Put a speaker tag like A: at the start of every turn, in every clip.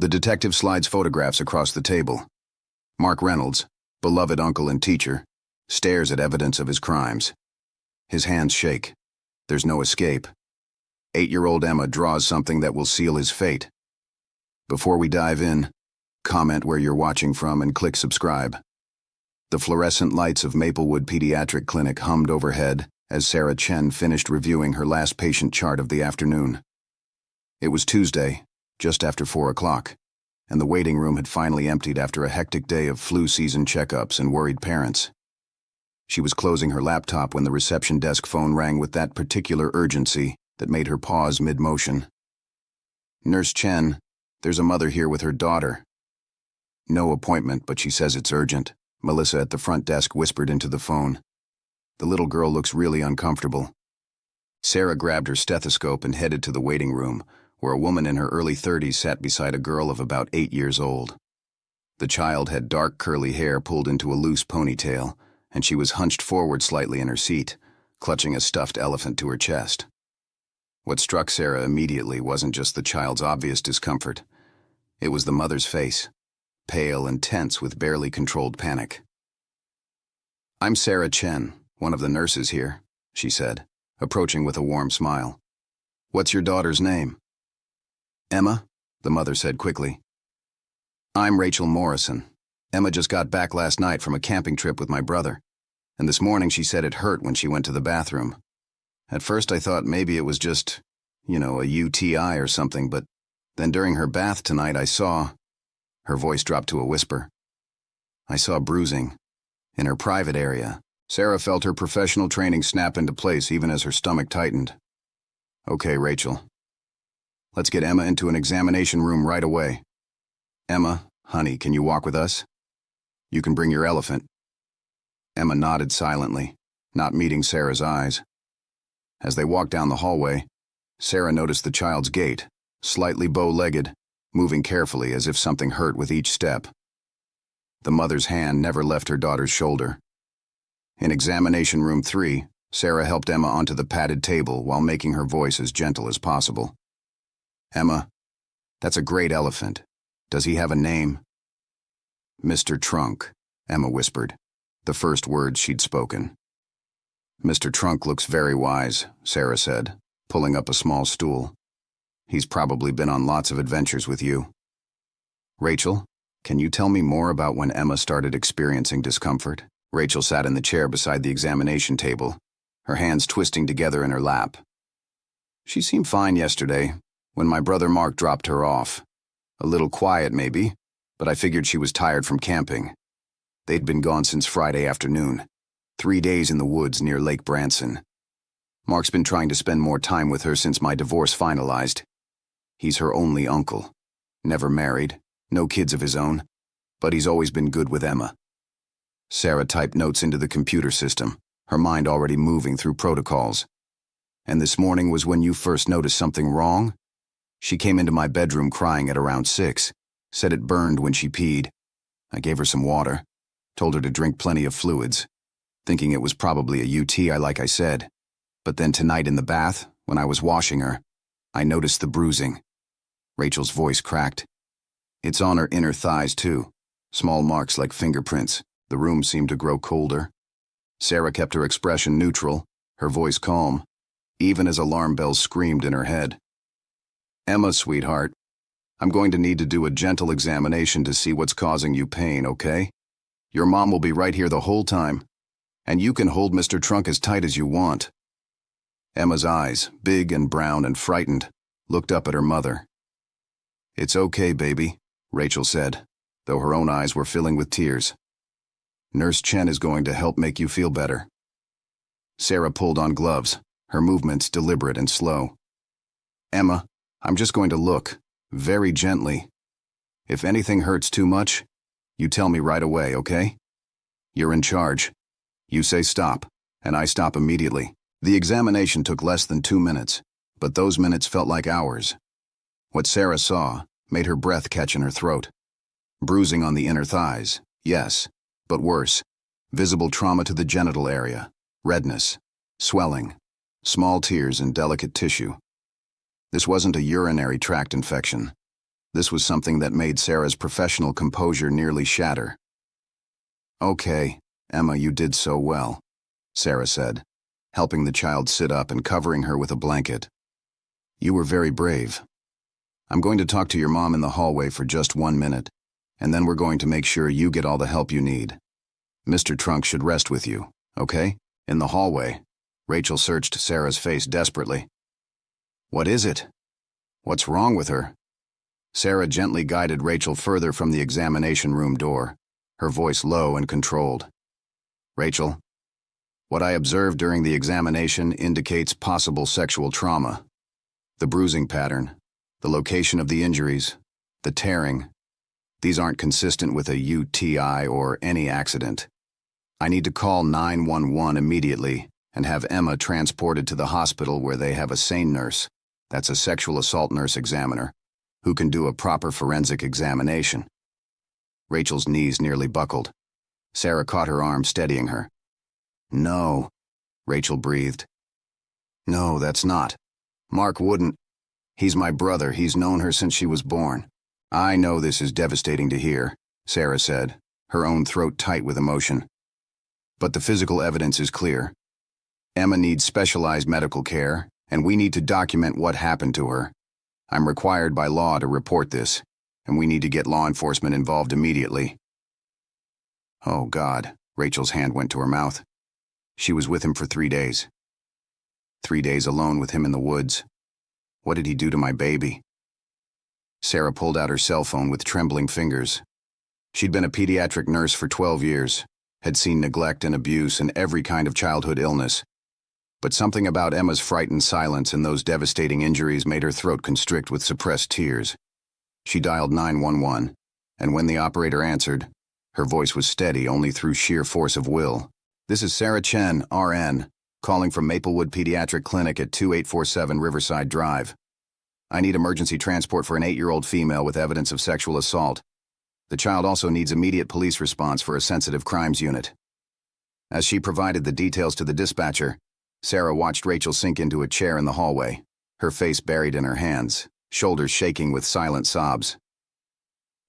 A: The detective slides photographs across the table. Mark Reynolds, beloved uncle and teacher, stares at evidence of his crimes. His hands shake. There's no escape. 8-year-old Emma draws something that will seal his fate. Before we dive in, comment where you're watching from and click subscribe. The fluorescent lights of Maplewood Pediatric Clinic hummed overhead as Sarah Chen finished reviewing her last patient chart of the afternoon. It was Tuesday, just after 4 o'clock, and the waiting room had finally emptied after a hectic day of flu season checkups and worried parents. She was closing her laptop when the reception desk phone rang with that particular urgency that made her pause mid-motion. "Nurse Chen, there's a mother here with her daughter." "No appointment, but she says it's urgent," Melissa at the front desk whispered into the phone. "The little girl looks really uncomfortable." Sarah grabbed her stethoscope and headed to the waiting room, where a woman in her early 30s sat beside a girl of about 8 years old. The child had dark curly hair pulled into a loose ponytail, and she was hunched forward slightly in her seat, clutching a stuffed elephant to her chest. What struck Sarah immediately wasn't just the child's obvious discomfort. It was the mother's face, pale and tense with barely controlled panic. "I'm Sarah Chen, one of the nurses here," she said, approaching with a warm smile. "What's your daughter's name?" "Emma," the mother said quickly. "I'm Rachel Morrison. Emma just got back last night from a camping trip with my brother, and this morning she said it hurt when she went to the bathroom. At first I thought maybe it was just, a UTI or something, but then during her bath tonight I saw—" Her voice dropped to a whisper. "I saw bruising. In her private area." Sarah felt her professional training snap into place even as her stomach tightened. "Okay, Rachel. Let's get Emma into an examination room right away. Emma, honey, can you walk with us? You can bring your elephant." Emma nodded silently, not meeting Sarah's eyes. As they walked down the hallway, Sarah noticed the child's gait, slightly bow-legged, moving carefully as if something hurt with each step. The mother's hand never left her daughter's shoulder. In examination room 3, Sarah helped Emma onto the padded table while making her voice as gentle as possible. "Emma, that's a great elephant. Does he have a name?" "Mr. Trunk," Emma whispered, the first words she'd spoken. "Mr. Trunk looks very wise," Sarah said, pulling up a small stool. "He's probably been on lots of adventures with you. Rachel, can you tell me more about when Emma started experiencing discomfort?" Rachel sat in the chair beside the examination table, her hands twisting together in her lap. "She seemed fine yesterday, when my brother Mark dropped her off. A little quiet, maybe, but I figured she was tired from camping. They'd been gone since Friday afternoon, 3 days in the woods near Lake Branson. Mark's been trying to spend more time with her since my divorce finalized. He's her only uncle. Never married, no kids of his own, but he's always been good with Emma." Sarah typed notes into the computer system, her mind already moving through protocols. "And this morning was when you first noticed something wrong? She came into my bedroom crying at around 6, said it burned when she peed. I gave her some water, told her to drink plenty of fluids, thinking it was probably a UTI like I said. But then tonight in the bath, when I was washing her, I noticed the bruising." Rachel's voice cracked. "It's on her inner thighs too, small marks like fingerprints." The room seemed to grow colder. Sarah kept her expression neutral, her voice calm, even as alarm bells screamed in her head. "Emma, sweetheart, I'm going to need to do a gentle examination to see what's causing you pain, okay? Your mom will be right here the whole time, and you can hold Mr. Trunk as tight as you want." Emma's eyes, big and brown and frightened, looked up at her mother. "It's okay, baby," Rachel said, though her own eyes were filling with tears. "Nurse Chen is going to help make you feel better." Sarah pulled on gloves, her movements deliberate and slow. "Emma, I'm just going to look, very gently. If anything hurts too much, you tell me right away, okay? You're in charge. You say stop, and I stop immediately." The examination took less than 2 minutes, but those minutes felt like hours. What Sarah saw made her breath catch in her throat. Bruising on the inner thighs, yes, but worse, visible trauma to the genital area, redness, swelling, small tears and delicate tissue. This wasn't a urinary tract infection. This was something that made Sarah's professional composure nearly shatter. "Okay, Emma, you did so well," Sarah said, helping the child sit up and covering her with a blanket. "You were very brave. I'm going to talk to your mom in the hallway for just 1 minute, and then we're going to make sure you get all the help you need. Mr. Trunk should rest with you, okay?" In the hallway, Rachel searched Sarah's face desperately. "What is it? What's wrong with her?" Sarah gently guided Rachel further from the examination room door, her voice low and controlled. "Rachel, what I observed during the examination indicates possible sexual trauma. The bruising pattern, the location of the injuries, the tearing, these aren't consistent with a UTI or any accident. I need to call 911 immediately and have Emma transported to the hospital where they have a SANE nurse, that's a sexual assault nurse examiner, who can do a proper forensic examination." Rachel's knees nearly buckled. Sarah caught her arm, steadying her. "No," Rachel breathed. "No, that's not. Mark wouldn't. He's my brother. He's known her since she was born." "I know this is devastating to hear," Sarah said, her own throat tight with emotion. "But the physical evidence is clear. Emma needs specialized medical care, and we need to document what happened to her. I'm required by law to report this, and we need to get law enforcement involved immediately." "Oh, God," Rachel's hand went to her mouth. She was with him for 3 days. 3 days alone with him in the woods. What did he do to my baby? Sarah pulled out her cell phone with trembling fingers. She'd been a pediatric nurse for 12 years, had seen neglect and abuse and every kind of childhood illness. But something about Emma's frightened silence and those devastating injuries made her throat constrict with suppressed tears. She dialed 911, and when the operator answered, her voice was steady only through sheer force of will. "This is Sarah Chen, RN, calling from Maplewood Pediatric Clinic at 2847 Riverside Drive. I need emergency transport for an 8-year-old female with evidence of sexual assault. The child also needs immediate police response for a sensitive crimes unit." As she provided the details to the dispatcher, Sarah watched Rachel sink into a chair in the hallway, her face buried in her hands, shoulders shaking with silent sobs.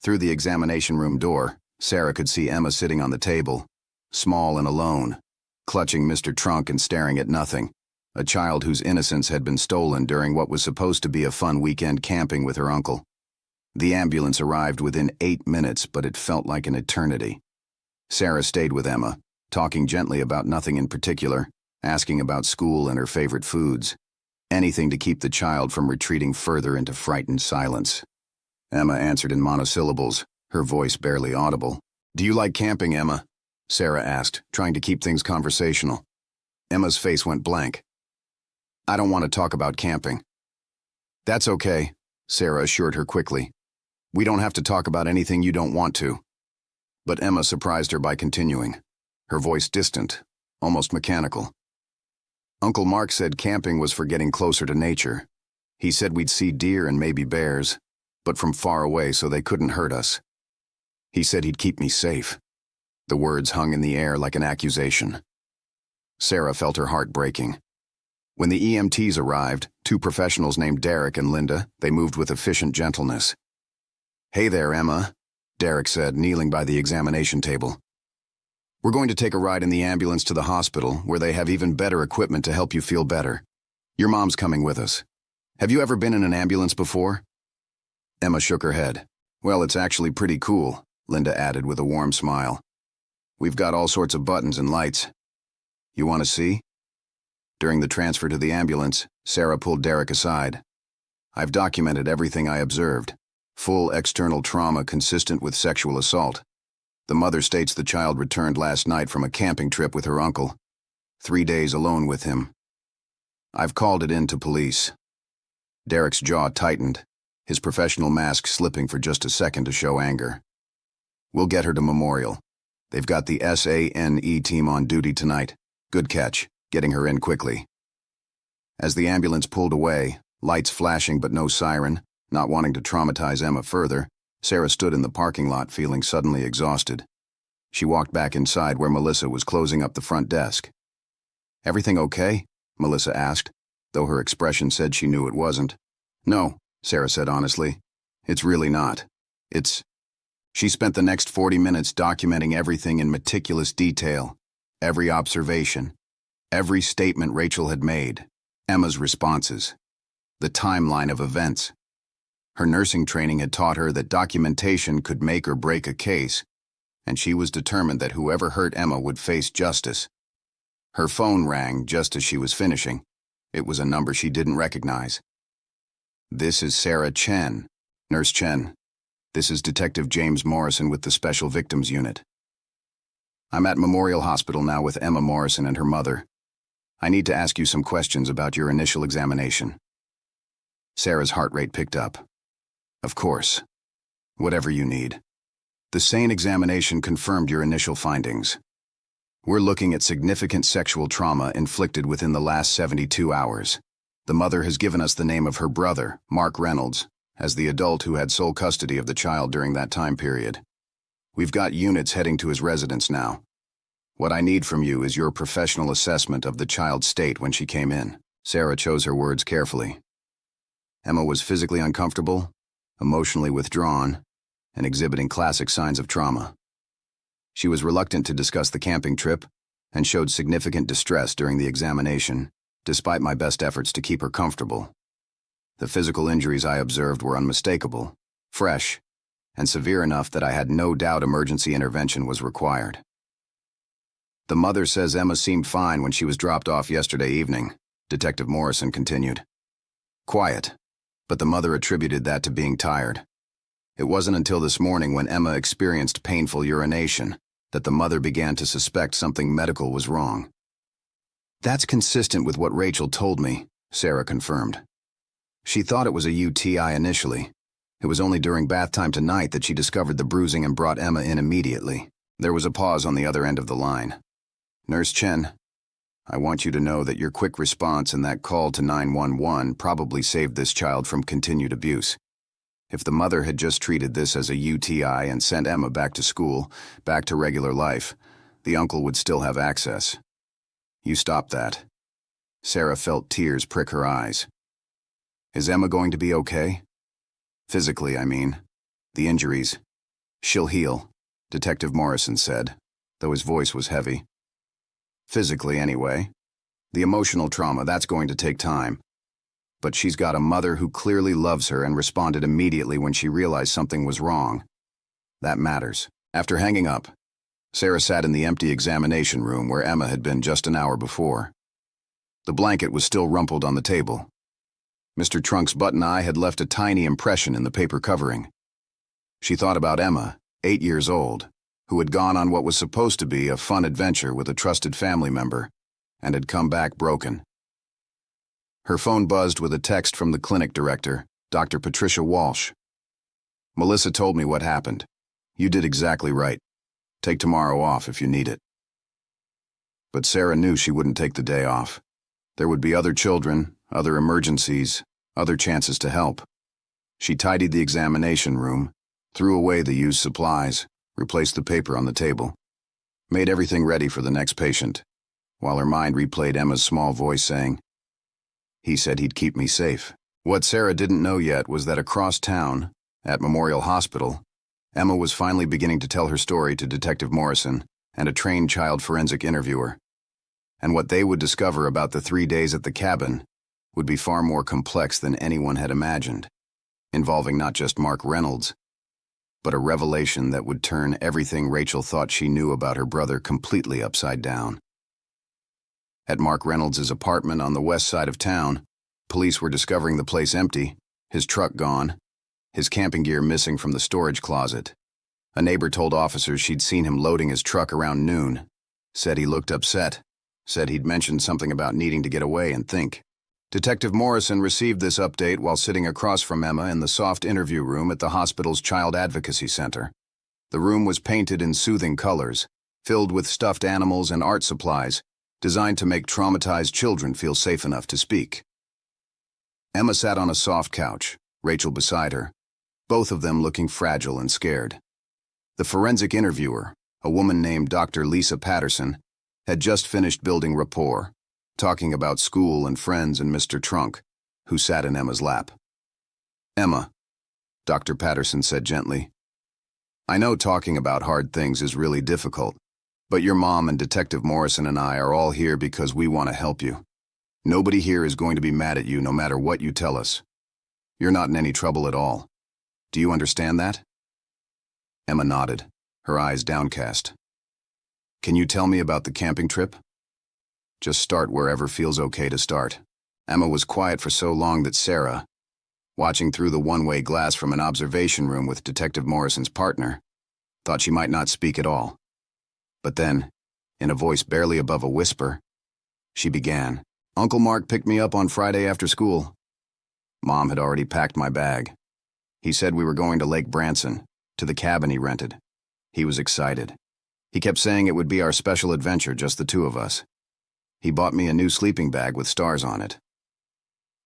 A: Through the examination room door, Sarah could see Emma sitting on the table, small and alone, clutching Mr. Trunk and staring at nothing, a child whose innocence had been stolen during what was supposed to be a fun weekend camping with her uncle. The ambulance arrived within 8 minutes, but it felt like an eternity. Sarah stayed with Emma, talking gently about nothing in particular, asking about school and her favorite foods, anything to keep the child from retreating further into frightened silence. Emma answered in monosyllables, her voice barely audible. "Do you like camping, Emma?" Sarah asked, trying to keep things conversational. Emma's face went blank. "I don't want to talk about camping." "That's okay," Sarah assured her quickly. "We don't have to talk about anything you don't want to." But Emma surprised her by continuing, her voice distant, almost mechanical. "Uncle Mark said camping was for getting closer to nature. He said we'd see deer and maybe bears, but from far away so they couldn't hurt us. He said he'd keep me safe." The words hung in the air like an accusation. Sarah felt her heart breaking. When the EMTs arrived, 2 professionals named Derek and Linda, they moved with efficient gentleness. "Hey there, Emma," Derek said, kneeling by the examination table. "We're going to take a ride in the ambulance to the hospital, where they have even better equipment to help you feel better. Your mom's coming with us. Have you ever been in an ambulance before?" Emma shook her head. "Well, it's actually pretty cool," Linda added with a warm smile. "We've got all sorts of buttons and lights. You want to see?" During the transfer to the ambulance, Sarah pulled Derek aside. "I've documented everything I observed. Full external trauma consistent with sexual assault. The mother states the child returned last night from a camping trip with her uncle. 3 days alone with him. I've called it in to police." Derek's jaw tightened, his professional mask slipping for just a second to show anger. "We'll get her to Memorial. They've got the SANE team on duty tonight. Good catch, getting her in quickly." As the ambulance pulled away, lights flashing but no siren, not wanting to traumatize Emma further, Sarah stood in the parking lot feeling suddenly exhausted. She walked back inside where Melissa was closing up the front desk. "Everything okay?" Melissa asked, though her expression said she knew it wasn't. "No," Sarah said honestly. It's really not. It's... She spent the next 40 minutes documenting everything in meticulous detail, every observation, every statement Rachel had made, Emma's responses, the timeline of events. Her nursing training had taught her that documentation could make or break a case, and she was determined that whoever hurt Emma would face justice. Her phone rang just as she was finishing. It was a number she didn't recognize. "This is Sarah Chen. Nurse Chen. This is Detective James Morrison with the Special Victims Unit. I'm at Memorial Hospital now with Emma Morrison and her mother. I need to ask you some questions about your initial examination." Sarah's heart rate picked up. "Of course. Whatever you need. The SANE examination confirmed your initial findings. We're looking at significant sexual trauma inflicted within the last 72 hours. The mother has given us the name of her brother, Mark Reynolds, as the adult who had sole custody of the child during that time period. We've got units heading to his residence now. What I need from you is your professional assessment of the child's state when she came in." Sarah chose her words carefully. Emma was physically uncomfortable, emotionally withdrawn, and exhibiting classic signs of trauma. She was reluctant to discuss the camping trip and showed significant distress during the examination, despite my best efforts to keep her comfortable. The physical injuries I observed were unmistakable, fresh, and severe enough that I had no doubt emergency intervention was required. "The mother says Emma seemed fine when she was dropped off yesterday evening," Detective Morrison continued. "Quiet, but the mother attributed that to being tired. It wasn't until this morning when Emma experienced painful urination that the mother began to suspect something medical was wrong." "That's consistent with what Rachel told me," Sarah confirmed. "She thought it was a UTI initially. It was only during bath time tonight that she discovered the bruising and brought Emma in immediately." There was a pause on the other end of the line. "Nurse Chen, I want you to know that your quick response and that call to 911 probably saved this child from continued abuse. If the mother had just treated this as a UTI and sent Emma back to school, back to regular life, the uncle would still have access. You stopped that." Sarah felt tears prick her eyes. "Is Emma going to be okay? Physically, I mean. The injuries. She'll heal," Detective Morrison said, though his voice was heavy. "Physically, anyway. The emotional trauma, that's going to take time. But she's got a mother who clearly loves her and responded immediately when she realized something was wrong. That matters." After hanging up, Sarah sat in the empty examination room where Emma had been just an hour before. The blanket was still rumpled on the table. Mr. Trunk's button eye had left a tiny impression in the paper covering. She thought about Emma, 8 years old, who had gone on what was supposed to be a fun adventure with a trusted family member, and had come back broken. Her phone buzzed with a text from the clinic director, Dr. Patricia Walsh. "Melissa told me what happened. You did exactly right. Take tomorrow off if you need it." But Sarah knew she wouldn't take the day off. There would be other children, other emergencies, other chances to help. She tidied the examination room, threw away the used supplies, replaced the paper on the table, made everything ready for the next patient, while her mind replayed Emma's small voice saying, "He said he'd keep me safe." What Sarah didn't know yet was that across town, at Memorial Hospital, Emma was finally beginning to tell her story to Detective Morrison and a trained child forensic interviewer. And what they would discover about the 3 days at the cabin would be far more complex than anyone had imagined, involving not just Mark Reynolds, but a revelation that would turn everything Rachel thought she knew about her brother completely upside down. At Mark Reynolds' apartment on the west side of town, police were discovering the place empty, his truck gone, his camping gear missing from the storage closet. A neighbor told officers she'd seen him loading his truck around noon, said he looked upset, said he'd mentioned something about needing to get away and think. Detective Morrison received this update while sitting across from Emma in the soft interview room at the hospital's Child Advocacy Center. The room was painted in soothing colors, filled with stuffed animals and art supplies, designed to make traumatized children feel safe enough to speak. Emma sat on a soft couch, Rachel beside her, both of them looking fragile and scared. The forensic interviewer, a woman named Dr. Lisa Patterson, had just finished building rapport, talking about school and friends and Mr. Trunk, who sat in Emma's lap. "Emma, Dr. Patterson said gently. I know talking about hard things is really difficult, but your mom and Detective Morrison and I are all here because we want to help you. Nobody here is going to be mad at you no matter what you tell us. You're not in any trouble at all. Do you understand that? Emma nodded, her eyes downcast. Can you tell me about the camping trip? Just start wherever feels okay to start. Emma was quiet for so long that Sarah, watching through the one-way glass from an observation room with Detective Morrison's partner, thought she might not speak at all. But then, in a voice barely above a whisper, she began. Uncle Mark picked me up on Friday after school. Mom had already packed my bag. He said we were going to Lake Branson, to the cabin he rented. He was excited. He kept saying it would be our special adventure, just the two of us. He bought me a new sleeping bag with stars on it.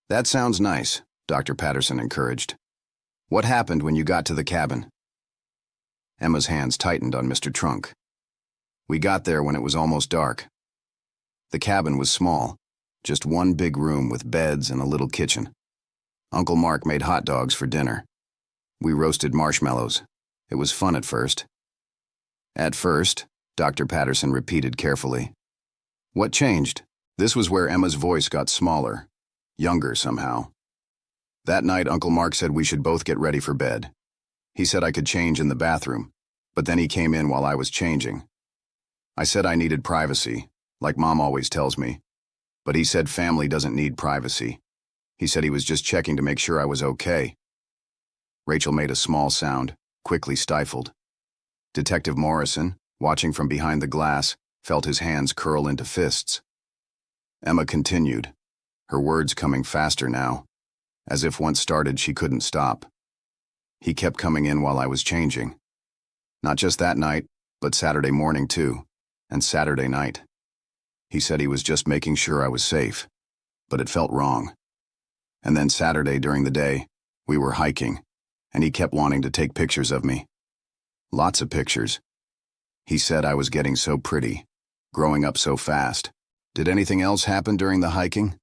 A: That sounds nice, Dr. Patterson encouraged. What happened when you got to the cabin? Emma's hands tightened on Mr. Trunk. We got there when it was almost dark. The cabin was small, just one big room with beds and a little kitchen. Uncle Mark made hot dogs for dinner. We roasted marshmallows. It was fun at first. At first, Dr. Patterson repeated carefully. What changed? This was where Emma's voice got smaller, younger somehow. That night, Uncle Mark said we should both get ready for bed. He said I could change in the bathroom, but then he came in while I was changing. I said I needed privacy, like Mom always tells me, but he said family doesn't need privacy. He said he was just checking to make sure I was okay. Rachel made a small sound, quickly stifled. Detective Morrison, watching from behind the glass, felt his hands curl into fists. Emma continued, her words coming faster now, as if once started she couldn't stop. He kept coming in while I was changing. Not just that night, but Saturday morning too, and Saturday night. He said he was just making sure I was safe, but it felt wrong. And then Saturday during the day, we were hiking, and he kept wanting to take pictures of me. Lots of pictures. He said I was getting so pretty, growing up so fast. Did anything else happen during the hiking?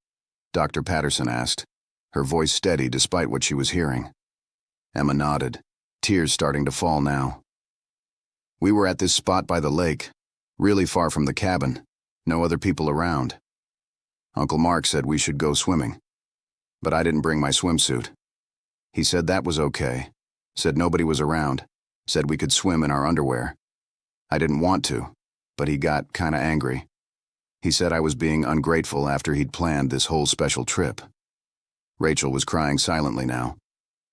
A: Dr. Patterson asked, her voice steady despite what she was hearing. Emma nodded, tears starting to fall now. We were at this spot by the lake, really far from the cabin, no other people around. Uncle Mark said we should go swimming, but I didn't bring my swimsuit. He said that was okay, said nobody was around, said we could swim in our underwear. I didn't want to, but he got kinda angry. He said I was being ungrateful after he'd planned this whole special trip. Rachel was crying silently now,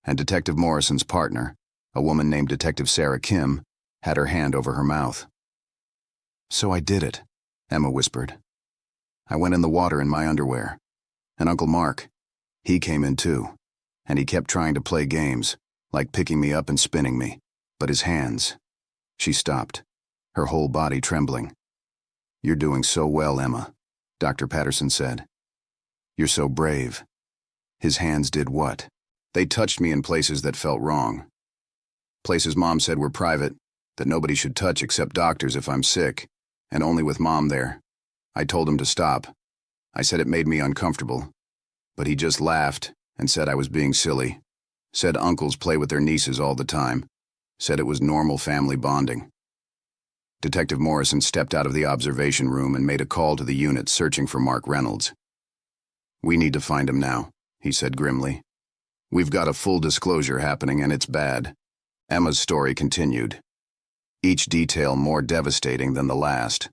A: and Detective Morrison's partner, a woman named Detective Sarah Kim, had her hand over her mouth. So I did it, Emma whispered. I went in the water in my underwear. And Uncle Mark, he came in too, and he kept trying to play games, like picking me up and spinning me, but his hands. She stopped, her whole body trembling. You're doing so well, Emma, Dr. Patterson said. You're so brave. His hands did what? They touched me in places that felt wrong. Places Mom said were private, that nobody should touch except doctors if I'm sick, and only with Mom there. I told him to stop. I said it made me uncomfortable. But he just laughed and said I was being silly. Said uncles play with their nieces all the time. Said it was normal family bonding. Detective Morrison stepped out of the observation room and made a call to the unit searching for Mark Reynolds. We need to find him now, he said grimly. We've got a full disclosure happening and it's bad. Emma's story continued, each detail more devastating than the last.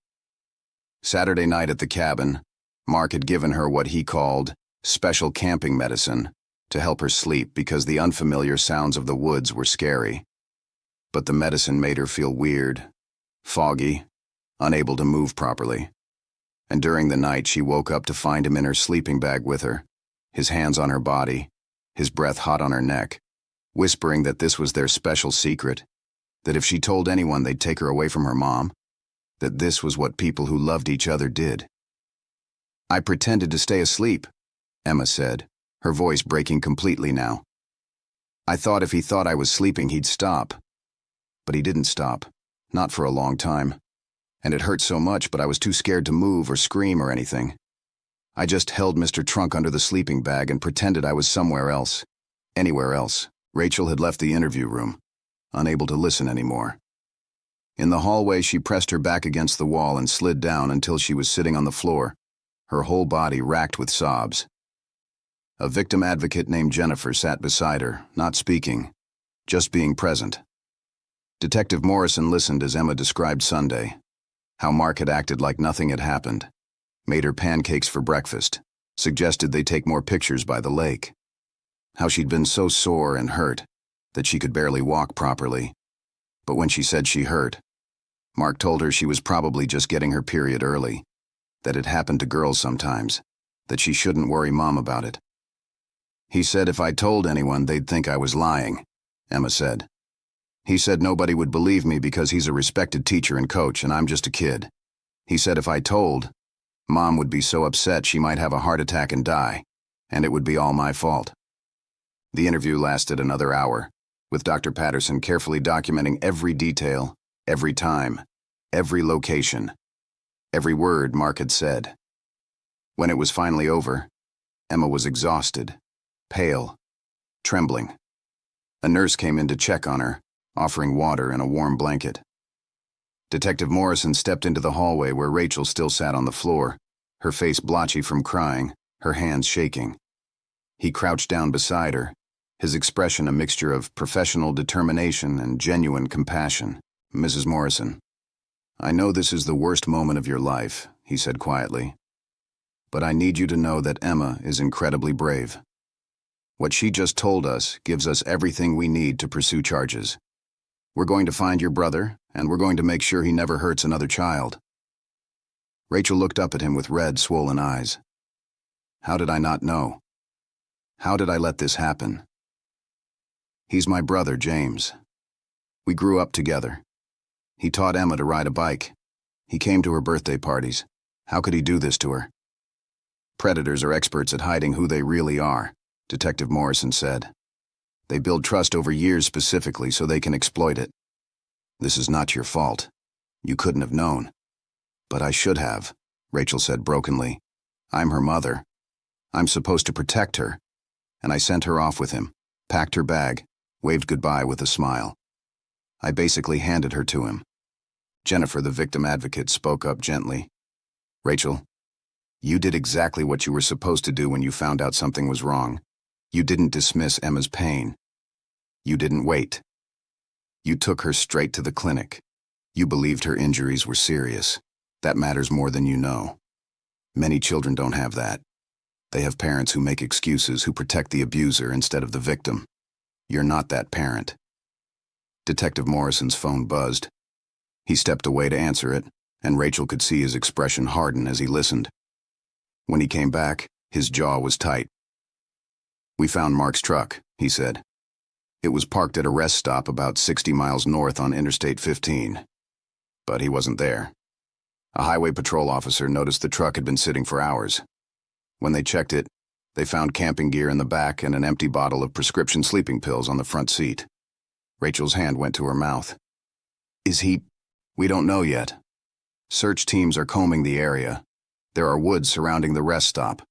A: Saturday night at the cabin, Mark had given her what he called special camping medicine to help her sleep because the unfamiliar sounds of the woods were scary. But the medicine made her feel weird, foggy, unable to move properly. And during the night she woke up to find him in her sleeping bag with her, his hands on her body, his breath hot on her neck, whispering that this was their special secret, that if she told anyone they'd take her away from her mom, that this was what people who loved each other did. I pretended to stay asleep, Emma said, her voice breaking completely now. I thought if he thought I was sleeping he'd stop. But he didn't stop, not for a long time. And it hurt so much, but I was too scared to move or scream or anything. I just held Mr. Trunk under the sleeping bag and pretended I was somewhere else, anywhere else, Rachel had left the interview room, unable to listen anymore. In the hallway, she pressed her back against the wall and slid down until she was sitting on the floor, her whole body racked with sobs. A victim advocate named Jennifer sat beside her, not speaking, just being present. Detective Morrison listened as Emma described Sunday, how Mark had acted like nothing had happened, made her pancakes for breakfast, suggested they take more pictures by the lake, how she'd been so sore and hurt that she could barely walk properly. But when she said she hurt, Mark told her she was probably just getting her period early, that it happened to girls sometimes, that she shouldn't worry Mom about it. He said if I told anyone, they'd think I was lying, Emma said. He said nobody would believe me because he's a respected teacher and coach and I'm just a kid. He said if I told, Mom would be so upset she might have a heart attack and die, and it would be all my fault. The interview lasted another hour, with Dr. Patterson carefully documenting every detail, every time, every location, every word Mark had said. When it was finally over, Emma was exhausted, pale, trembling. A nurse came in to check on her, offering water and a warm blanket. Detective Morrison stepped into the hallway where Rachel still sat on the floor, her face blotchy from crying, her hands shaking. He crouched down beside her, his expression a mixture of professional determination and genuine compassion. Mrs. Morrison, I know this is the worst moment of your life, he said quietly. But I need you to know that Emma is incredibly brave. What she just told us gives us everything we need to pursue charges. We're going to find your brother, and we're going to make sure he never hurts another child. Rachel looked up at him with red, swollen eyes. How did I not know? How did I let this happen? He's my brother, James. We grew up together. He taught Emma to ride a bike. He came to her birthday parties. How could he do this to her? Predators are experts at hiding who they really are, Detective Morrison said. They build trust over years specifically so they can exploit it. This is not your fault. You couldn't have known. But I should have, Rachel said brokenly. I'm her mother. I'm supposed to protect her. And I sent her off with him, packed her bag, waved goodbye with a smile. I basically handed her to him. Jennifer, the victim advocate, spoke up gently. Rachel, you did exactly what you were supposed to do when you found out something was wrong. You didn't dismiss Emma's pain. You didn't wait. You took her straight to the clinic. You believed her injuries were serious. That matters more than you know. Many children don't have that. They have parents who make excuses, who protect the abuser instead of the victim. You're not that parent. Detective Morrison's phone buzzed. He stepped away to answer it, and Rachel could see his expression harden as he listened. When he came back, his jaw was tight. We found Mark's truck, he said. It was parked at a rest stop about 60 miles north on Interstate 15. But he wasn't there. A highway patrol officer noticed the truck had been sitting for hours. When they checked it, they found camping gear in the back and an empty bottle of prescription sleeping pills on the front seat. Rachel's hand went to her mouth. Is he? We don't know yet. Search teams are combing the area. There are woods surrounding the rest stop.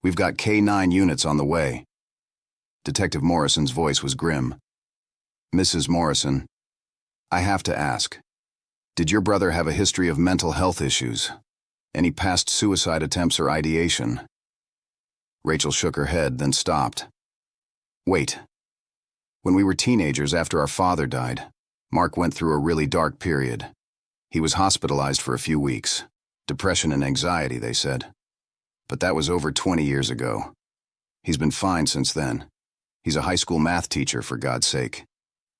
A: We've got K-9 units on the way. Detective Morrison's voice was grim. Mrs. Morrison, I have to ask, did your brother have a history of mental health issues? Any past suicide attempts or ideation? Rachel shook her head, then stopped. Wait. When we were teenagers after our father died, Mark went through a really dark period. He was hospitalized for a few weeks. Depression and anxiety, they said. But that was over 20 years ago. He's been fine since then. He's a high school math teacher, for God's sake.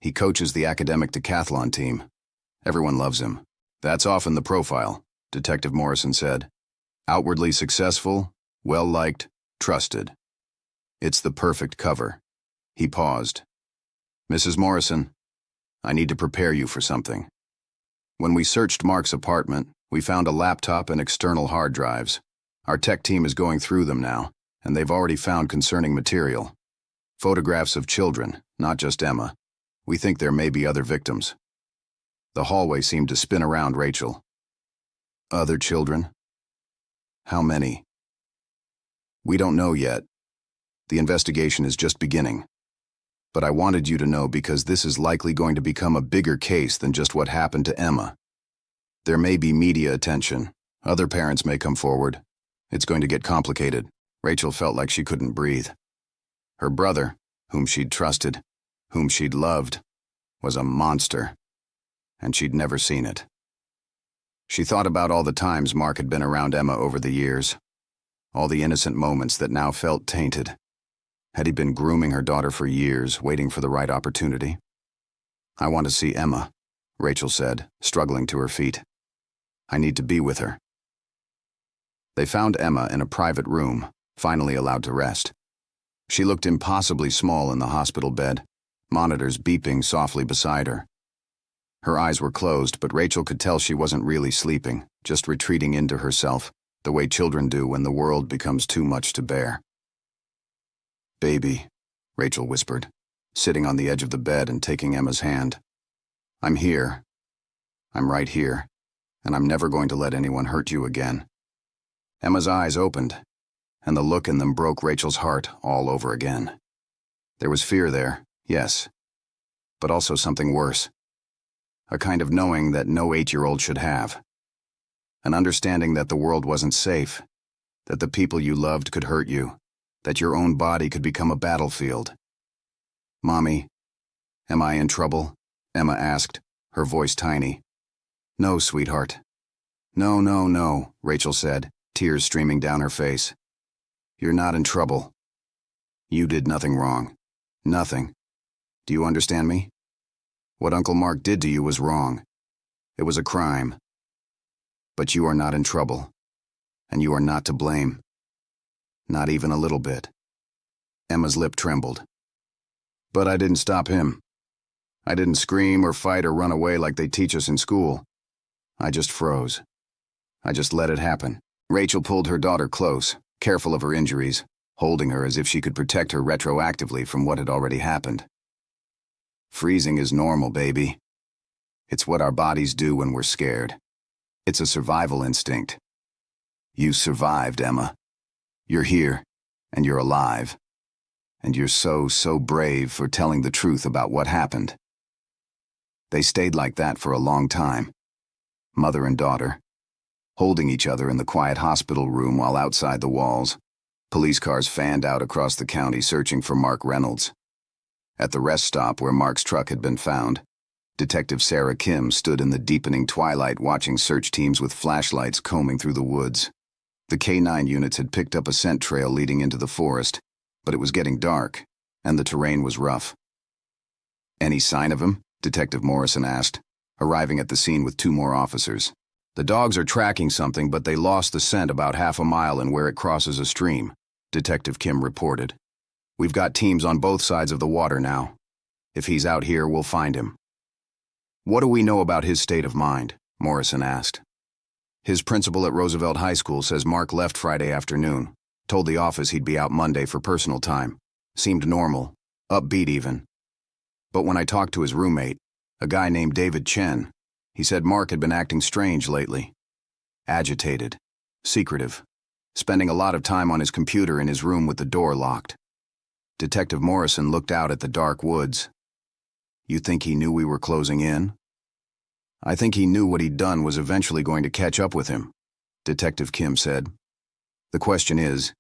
A: He coaches the academic decathlon team. Everyone loves him. That's often the profile, Detective Morrison said. Outwardly successful, well-liked, trusted. It's the perfect cover. He paused. Mrs. Morrison, I need to prepare you for something. When we searched Mark's apartment, we found a laptop and external hard drives. Our tech team is going through them now, and they've already found concerning material. Photographs of children, not just Emma. We think there may be other victims. The hallway seemed to spin around Rachel. Other children? How many? We don't know yet. The investigation is just beginning. But I wanted you to know because this is likely going to become a bigger case than just what happened to Emma. There may be media attention. Other parents may come forward. It's going to get complicated. Rachel felt like she couldn't breathe. Her brother, whom she'd trusted, whom she'd loved, was a monster, and she'd never seen it. She thought about all the times Mark had been around Emma over the years, all the innocent moments that now felt tainted. Had he been grooming her daughter for years, waiting for the right opportunity? "I want to see Emma," Rachel said, struggling to her feet. "I need to be with her." They found Emma in a private room, finally allowed to rest. She looked impossibly small in the hospital bed, monitors beeping softly beside her. Her eyes were closed, but Rachel could tell she wasn't really sleeping, just retreating into herself, the way children do when the world becomes too much to bear. "Baby," Rachel whispered, sitting on the edge of the bed and taking Emma's hand. "I'm here. I'm right here, and I'm never going to let anyone hurt you again." Emma's eyes opened, and the look in them broke Rachel's heart all over again. There was fear there, yes, but also something worse. A kind of knowing that no 8-year-old should have. An understanding that the world wasn't safe, that the people you loved could hurt you, that your own body could become a battlefield. "Mommy, am I in trouble?" Emma asked, her voice tiny. "No, sweetheart." "No, no, no," Rachel said, tears streaming down her face. "You're not in trouble. You did nothing wrong. Nothing. Do you understand me? What Uncle Mark did to you was wrong. It was a crime. But you are not in trouble, and you are not to blame. Not even a little bit." Emma's lip trembled. "But I didn't stop him. I didn't scream or fight or run away like they teach us in school. I just froze. I just let it happen." Rachel pulled her daughter close, careful of her injuries, holding her as if she could protect her retroactively from what had already happened. "Freezing is normal, baby. It's what our bodies do when we're scared. It's a survival instinct. You survived, Emma. You're here, and you're alive. And you're so brave for telling the truth about what happened." They stayed like that for a long time, mother and daughter, holding each other in the quiet hospital room while outside the walls, police cars fanned out across the county searching for Mark Reynolds. At the rest stop where Mark's truck had been found, Detective Sarah Kim stood in the deepening twilight watching search teams with flashlights combing through the woods. The K-9 units had picked up a scent trail leading into the forest, but it was getting dark, and the terrain was rough. "Any sign of him?" Detective Morrison asked, arriving at the scene with 2 more officers. "The dogs are tracking something, but they lost the scent about half a mile in where it crosses a stream," Detective Kim reported. "We've got teams on both sides of the water now. If he's out here, we'll find him." "What do we know about his state of mind?" Morrison asked. "His principal at Roosevelt High School says Mark left Friday afternoon, told the office he'd be out Monday for personal time. Seemed normal, upbeat even. But when I talked to his roommate, a guy named David Chen, he said Mark had been acting strange lately. Agitated, secretive, spending a lot of time on his computer in his room with the door locked." Detective Morrison looked out at the dark woods. "You think he knew we were closing in?" "I think he knew what he'd done was eventually going to catch up with him," Detective Kim said. "The question is,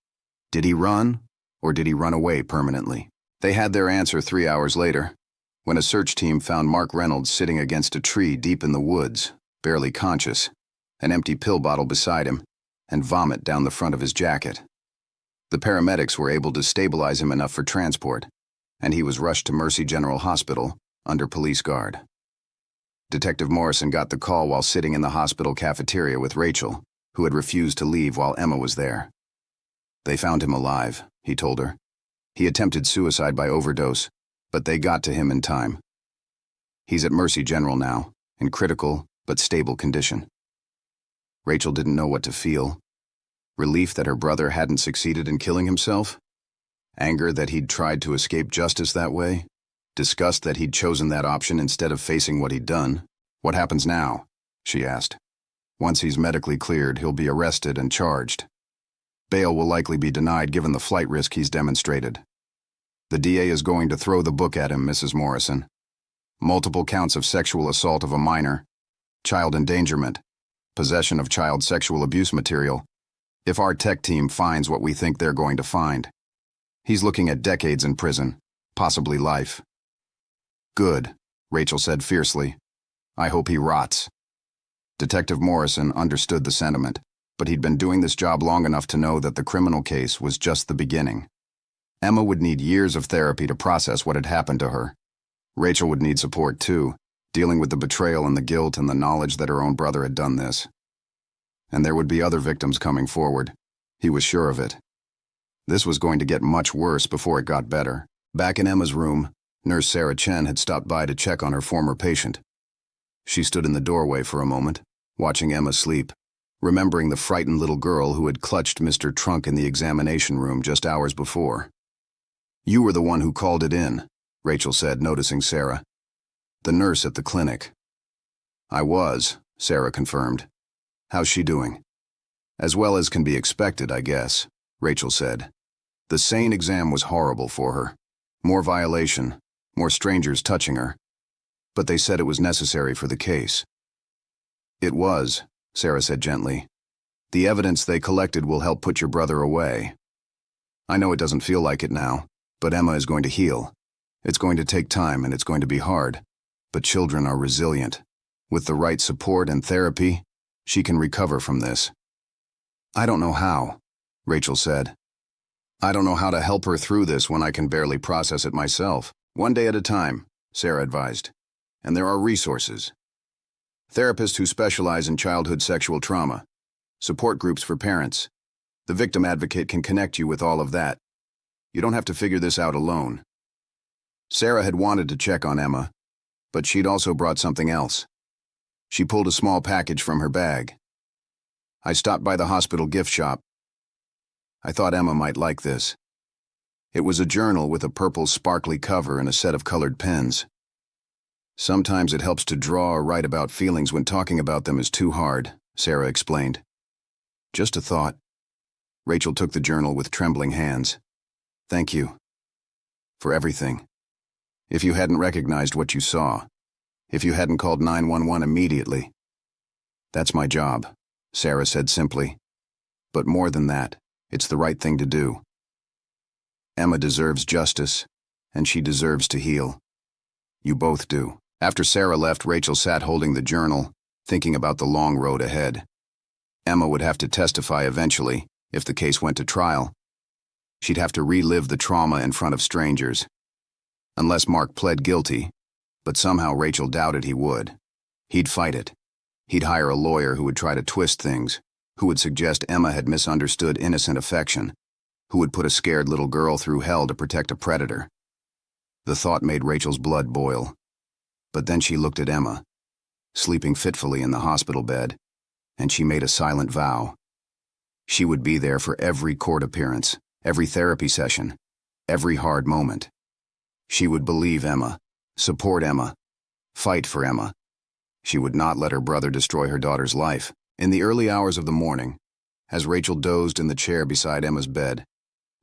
A: did he run, or did he run away permanently?" They had their answer 3 hours later, when a search team found Mark Reynolds sitting against a tree deep in the woods, barely conscious, an empty pill bottle beside him, and vomit down the front of his jacket. The paramedics were able to stabilize him enough for transport, and he was rushed to Mercy General Hospital under police guard. Detective Morrison got the call while sitting in the hospital cafeteria with Rachel, who had refused to leave while Emma was there. "They found him alive," he told her. "He attempted suicide by overdose, but they got to him in time. He's at Mercy General now, in critical but stable condition." Rachel didn't know what to feel. Relief that her brother hadn't succeeded in killing himself? Anger that he'd tried to escape justice that way? Disgust that he'd chosen that option instead of facing what he'd done? "What happens now?" she asked. "Once he's medically cleared, he'll be arrested and charged. Bail will likely be denied given the flight risk he's demonstrated." The DA is going to throw the book at him, Mrs. Morrison. Multiple counts of sexual assault of a minor, child endangerment, possession of child sexual abuse material, if our tech team finds what we think they're going to find. He's looking at decades in prison, possibly life. Good, Rachel said fiercely. I hope he rots. Detective Morrison understood the sentiment, but he'd been doing this job long enough to know that the criminal case was just the beginning. Emma would need years of therapy to process what had happened to her. Rachel would need support too, dealing with the betrayal and the guilt and the knowledge that her own brother had done this. And there would be other victims coming forward. He was sure of it. This was going to get much worse before it got better. Back in Emma's room, Nurse Sarah Chen had stopped by to check on her former patient. She stood in the doorway for a moment, watching Emma sleep, remembering the frightened little girl who had clutched Mr. Trunk in the examination room just hours before. You were the one who called it in, Rachel said, noticing Sarah. The nurse at the clinic. I was, Sarah confirmed. How's she doing? As well as can be expected, I guess, Rachel said. The SANE exam was horrible for her. More violation, more strangers touching her. But they said it was necessary for the case. It was, Sarah said gently. The evidence they collected will help put your brother away. I know it doesn't feel like it now, but Emma is going to heal. It's going to take time and it's going to be hard, but children are resilient. With the right support and therapy, she can recover from this. I don't know how, Rachel said. I don't know how to help her through this when I can barely process it myself. One day at a time, Sarah advised. And there are resources. Therapists who specialize in childhood sexual trauma, support groups for parents. The victim advocate can connect you with all of that. You don't have to figure this out alone. Sarah had wanted to check on Emma, but she'd also brought something else. She pulled a small package from her bag. I stopped by the hospital gift shop. I thought Emma might like this. It was a journal with a purple sparkly cover and a set of colored pens. Sometimes it helps to draw or write about feelings when talking about them is too hard, Sarah explained. Just a thought. Rachel took the journal with trembling hands. Thank you. For everything. If you hadn't recognized what you saw, if you hadn't called 911 immediately. That's my job, Sarah said simply. But more than that, it's the right thing to do. Emma deserves justice, and she deserves to heal. You both do. After Sarah left, Rachel sat holding the journal, thinking about the long road ahead. Emma would have to testify eventually, if the case went to trial. She'd have to relive the trauma in front of strangers. Unless Mark pled guilty, but somehow Rachel doubted he would. He'd fight it. He'd hire a lawyer who would try to twist things, who would suggest Emma had misunderstood innocent affection, who would put a scared little girl through hell to protect a predator. The thought made Rachel's blood boil. But then she looked at Emma, sleeping fitfully in the hospital bed, and she made a silent vow. She would be there for every court appearance, every therapy session, every hard moment. She would believe Emma, support Emma, fight for Emma. She would not let her brother destroy her daughter's life. In the early hours of the morning, as Rachel dozed in the chair beside Emma's bed,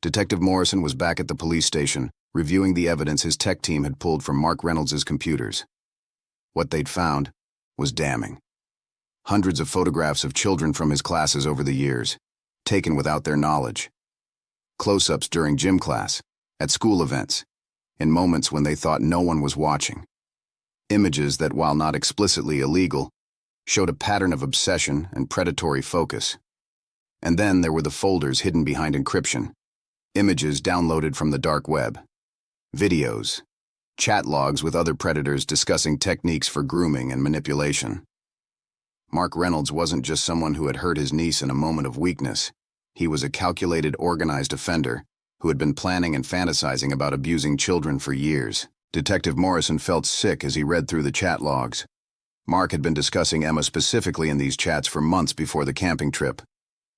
A: Detective Morrison was back at the police station, reviewing the evidence his tech team had pulled from Mark Reynolds' computers. What they'd found was damning. Hundreds of photographs of children from his classes over the years, taken without their knowledge. Close-ups during gym class, at school events, in moments when they thought no one was watching. Images that, while not explicitly illegal, showed a pattern of obsession and predatory focus. And then there were the folders hidden behind encryption, images downloaded from the dark web, videos, chat logs with other predators discussing techniques for grooming and manipulation. Mark Reynolds wasn't just someone who had hurt his niece in a moment of weakness. He was a calculated, organized offender who had been planning and fantasizing about abusing children for years. Detective Morrison felt sick as he read through the chat logs. Mark had been discussing Emma specifically in these chats for months before the camping trip,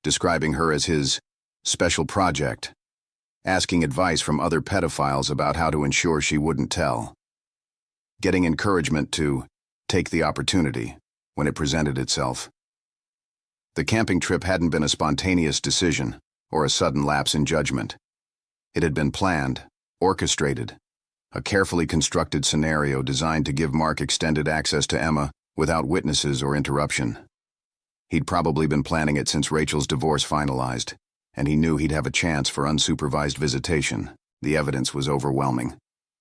A: describing her as his special project, asking advice from other pedophiles about how to ensure she wouldn't tell, getting encouragement to take the opportunity when it presented itself. The camping trip hadn't been a spontaneous decision or a sudden lapse in judgment. It had been planned, Orchestrated. A carefully constructed scenario designed to give Mark extended access to Emma without witnesses or interruption. He'd probably been planning it since Rachel's divorce finalized, and he knew he'd have a chance for unsupervised visitation. The evidence was overwhelming.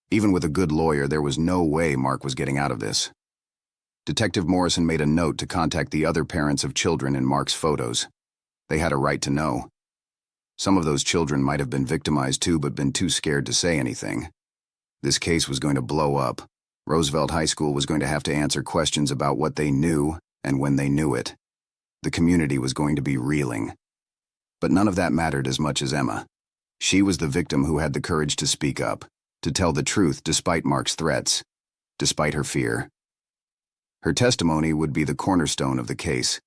A: Even with a good lawyer, there was no way Mark was getting out of this. Detective Morrison made a note to contact the other parents of children in Mark's photos. They had a right to know. Some of those children might have been victimized too, but been too scared to say anything. This case was going to blow up. Roosevelt High School was going to have to answer questions about what they knew and when they knew it. The community was going to be reeling. But none of that mattered as much as Emma. She was the victim who had the courage to speak up, to tell the truth despite Mark's threats, despite her fear. Her testimony would be the cornerstone of the case.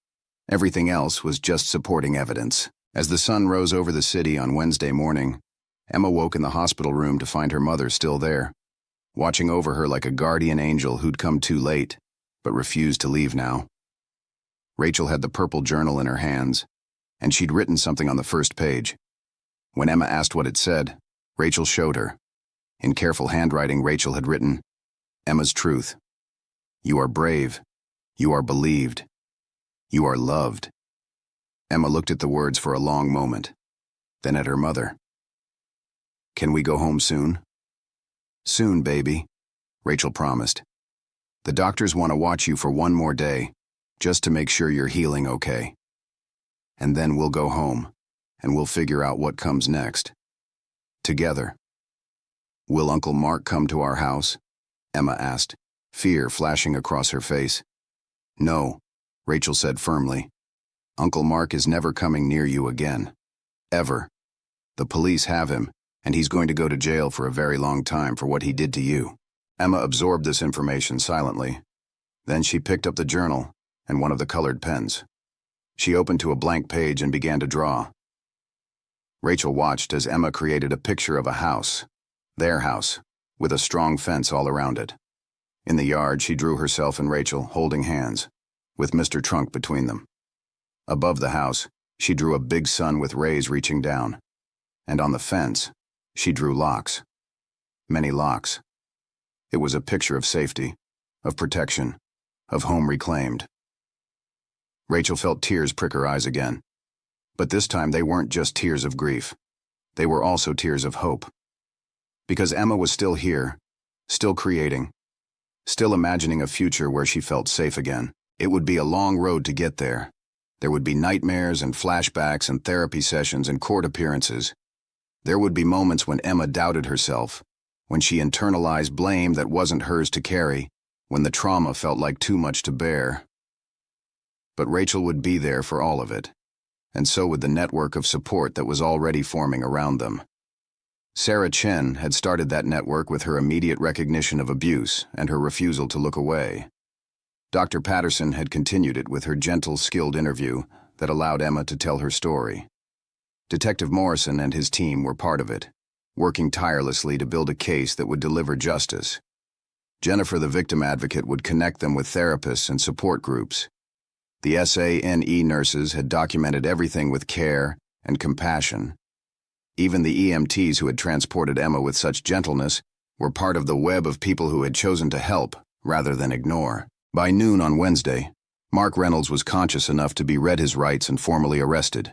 A: Everything else was just supporting evidence. As the sun rose over the city on Wednesday morning, Emma woke in the hospital room to find her mother still there, watching over her like a guardian angel who'd come too late, but refused to leave now. Rachel had the purple journal in her hands, and she'd written something on the first page. When Emma asked what it said, Rachel showed her. In careful handwriting, Rachel had written, "Emma's truth. You are brave. You are believed. You are loved." Emma looked at the words for a long moment, then at her mother. "Can we go home soon?" "Soon, baby," Rachel promised. "The doctors want to watch you for one more day, just to make sure you're healing okay. And then we'll go home, and we'll figure out what comes next. Together." "Will Uncle Mark come to our house?" Emma asked, fear flashing across her face. "No," Rachel said firmly. "Uncle Mark is never coming near you again. Ever. The police have him, and he's going to go to jail for a very long time for what he did to you." Emma absorbed this information silently. Then she picked up the journal and one of the colored pens. She opened to a blank page and began to draw. Rachel watched as Emma created a picture of a house, their house, with a strong fence all around it. In the yard, she drew herself and Rachel holding hands, with Mr. Trunk between them. Above the house, she drew a big sun with rays reaching down. And on the fence, she drew locks. Many locks. It was a picture of safety, of protection, of home reclaimed. Rachel felt tears prick her eyes again. But this time they weren't just tears of grief. They were also tears of hope. Because Emma was still here, still creating, still imagining a future where she felt safe again. It would be a long road to get there. There would be nightmares and flashbacks and therapy sessions and court appearances. There would be moments when Emma doubted herself, when she internalized blame that wasn't hers to carry, when the trauma felt like too much to bear. But Rachel would be there for all of it, and so would the network of support that was already forming around them. Sarah Chen had started that network with her immediate recognition of abuse and her refusal to look away. Dr. Patterson had continued it with her gentle, skilled interview that allowed Emma to tell her story. Detective Morrison and his team were part of it, working tirelessly to build a case that would deliver justice. Jennifer, the victim advocate, would connect them with therapists and support groups. The SANE nurses had documented everything with care and compassion. Even the EMTs who had transported Emma with such gentleness were part of the web of people who had chosen to help rather than ignore. By noon on Wednesday, Mark Reynolds was conscious enough to be read his rights and formally arrested.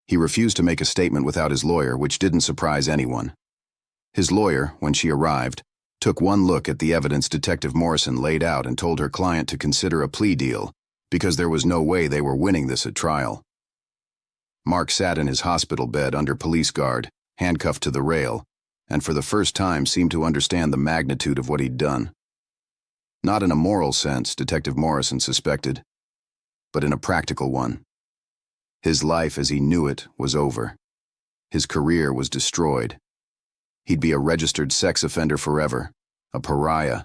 A: He refused to make a statement without his lawyer, which didn't surprise anyone. His lawyer, when she arrived, took one look at the evidence Detective Morrison laid out and told her client to consider a plea deal, because there was no way they were winning this at trial. Mark sat in his hospital bed under police guard, handcuffed to the rail, and for the first time seemed to understand the magnitude of what he'd done. Not in a moral sense, Detective Morrison suspected, but in a practical one. His life as he knew it was over. His career was destroyed. He'd be a registered sex offender forever, a pariah,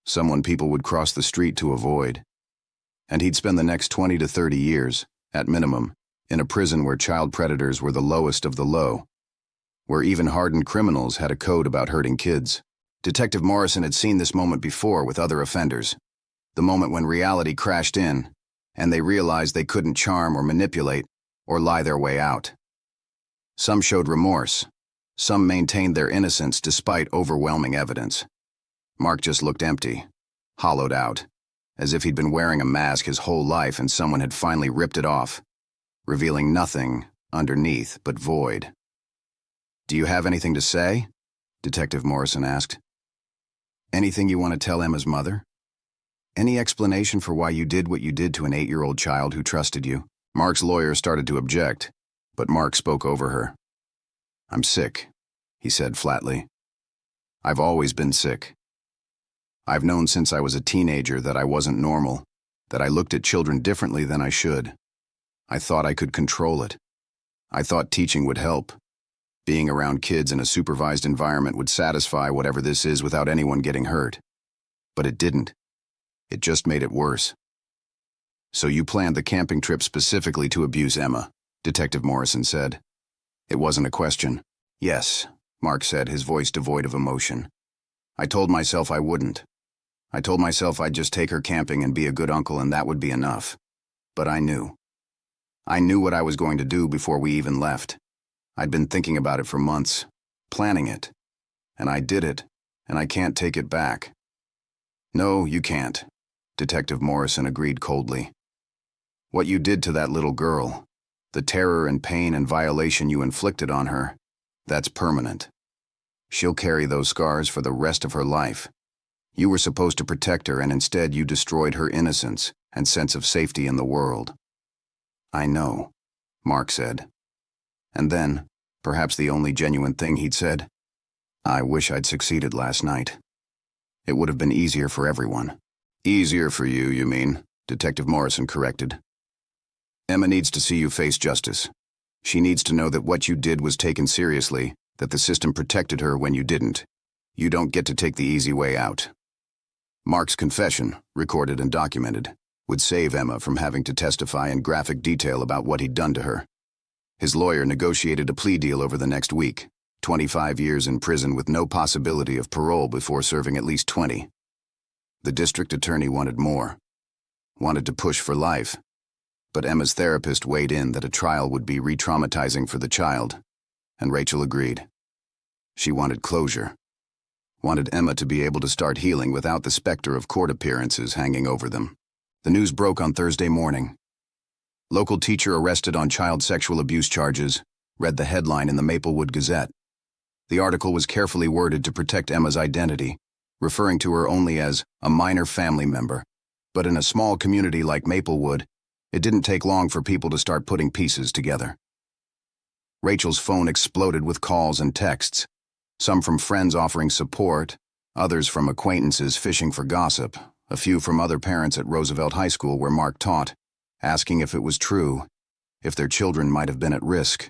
A: someone people would cross the street to avoid. And he'd spend the next 20 to 30 years, at minimum, in a prison where child predators were the lowest of the low, where even hardened criminals had a code about hurting kids. Detective Morrison had seen this moment before with other offenders, the moment when reality crashed in, and they realized they couldn't charm or manipulate or lie their way out. Some showed remorse, Some maintained their innocence despite overwhelming evidence. Mark just looked empty, hollowed out, as if he'd been wearing a mask his whole life and someone had finally ripped it off, revealing nothing underneath but void. "Do you have anything to say?" Detective Morrison asked. "Anything you want to tell Emma's mother? Any explanation for why you did what you did to an 8-year-old child who trusted you?" Mark's lawyer started to object, but Mark spoke over her. "I'm sick," he said flatly. "I've always been sick. I've known since I was a teenager that I wasn't normal, that I looked at children differently than I should. I thought I could control it. I thought teaching would help. Being around kids in a supervised environment would satisfy whatever this is without anyone getting hurt. But it didn't. It just made it worse." "So you planned the camping trip specifically to abuse Emma," Detective Morrison said. It wasn't a question. "Yes," Mark said, his voice devoid of emotion. "I told myself I wouldn't. I told myself I'd just take her camping and be a good uncle and that would be enough. But I knew. I knew what I was going to do before we even left. I'd been thinking about it for months, planning it. And I did it, and I can't take it back." "No, you can't," Detective Morrison agreed coldly. "What you did to that little girl, the terror and pain and violation you inflicted on her, that's permanent. She'll carry those scars for the rest of her life. You were supposed to protect her, and instead you destroyed her innocence and sense of safety in the world." "I know," Mark said. And then, perhaps the only genuine thing he'd said, "I wish I'd succeeded last night. It would have been easier for everyone." "Easier for you, you mean?" Detective Morrison corrected. "Emma needs to see you face justice. She needs to know that what you did was taken seriously, that the system protected her when you didn't. You don't get to take the easy way out." Mark's confession, recorded and documented, would save Emma from having to testify in graphic detail about what he'd done to her. His lawyer negotiated a plea deal over the next week, 25 years in prison with no possibility of parole before serving at least 20. The district attorney wanted more, wanted to push for life, but Emma's therapist weighed in that a trial would be re-traumatizing for the child, and Rachel agreed. She wanted closure, wanted Emma to be able to start healing without the specter of court appearances hanging over them. The news broke on Thursday morning. "Local teacher arrested on child sexual abuse charges," read the headline in the Maplewood Gazette. The article was carefully worded to protect Emma's identity, referring to her only as a minor family member. But in a small community like Maplewood, it didn't take long for people to start putting pieces together. Rachel's phone exploded with calls and texts, some from friends offering support, others from acquaintances fishing for gossip, a few from other parents at Roosevelt High School where Mark taught, asking if it was true, if their children might have been at risk.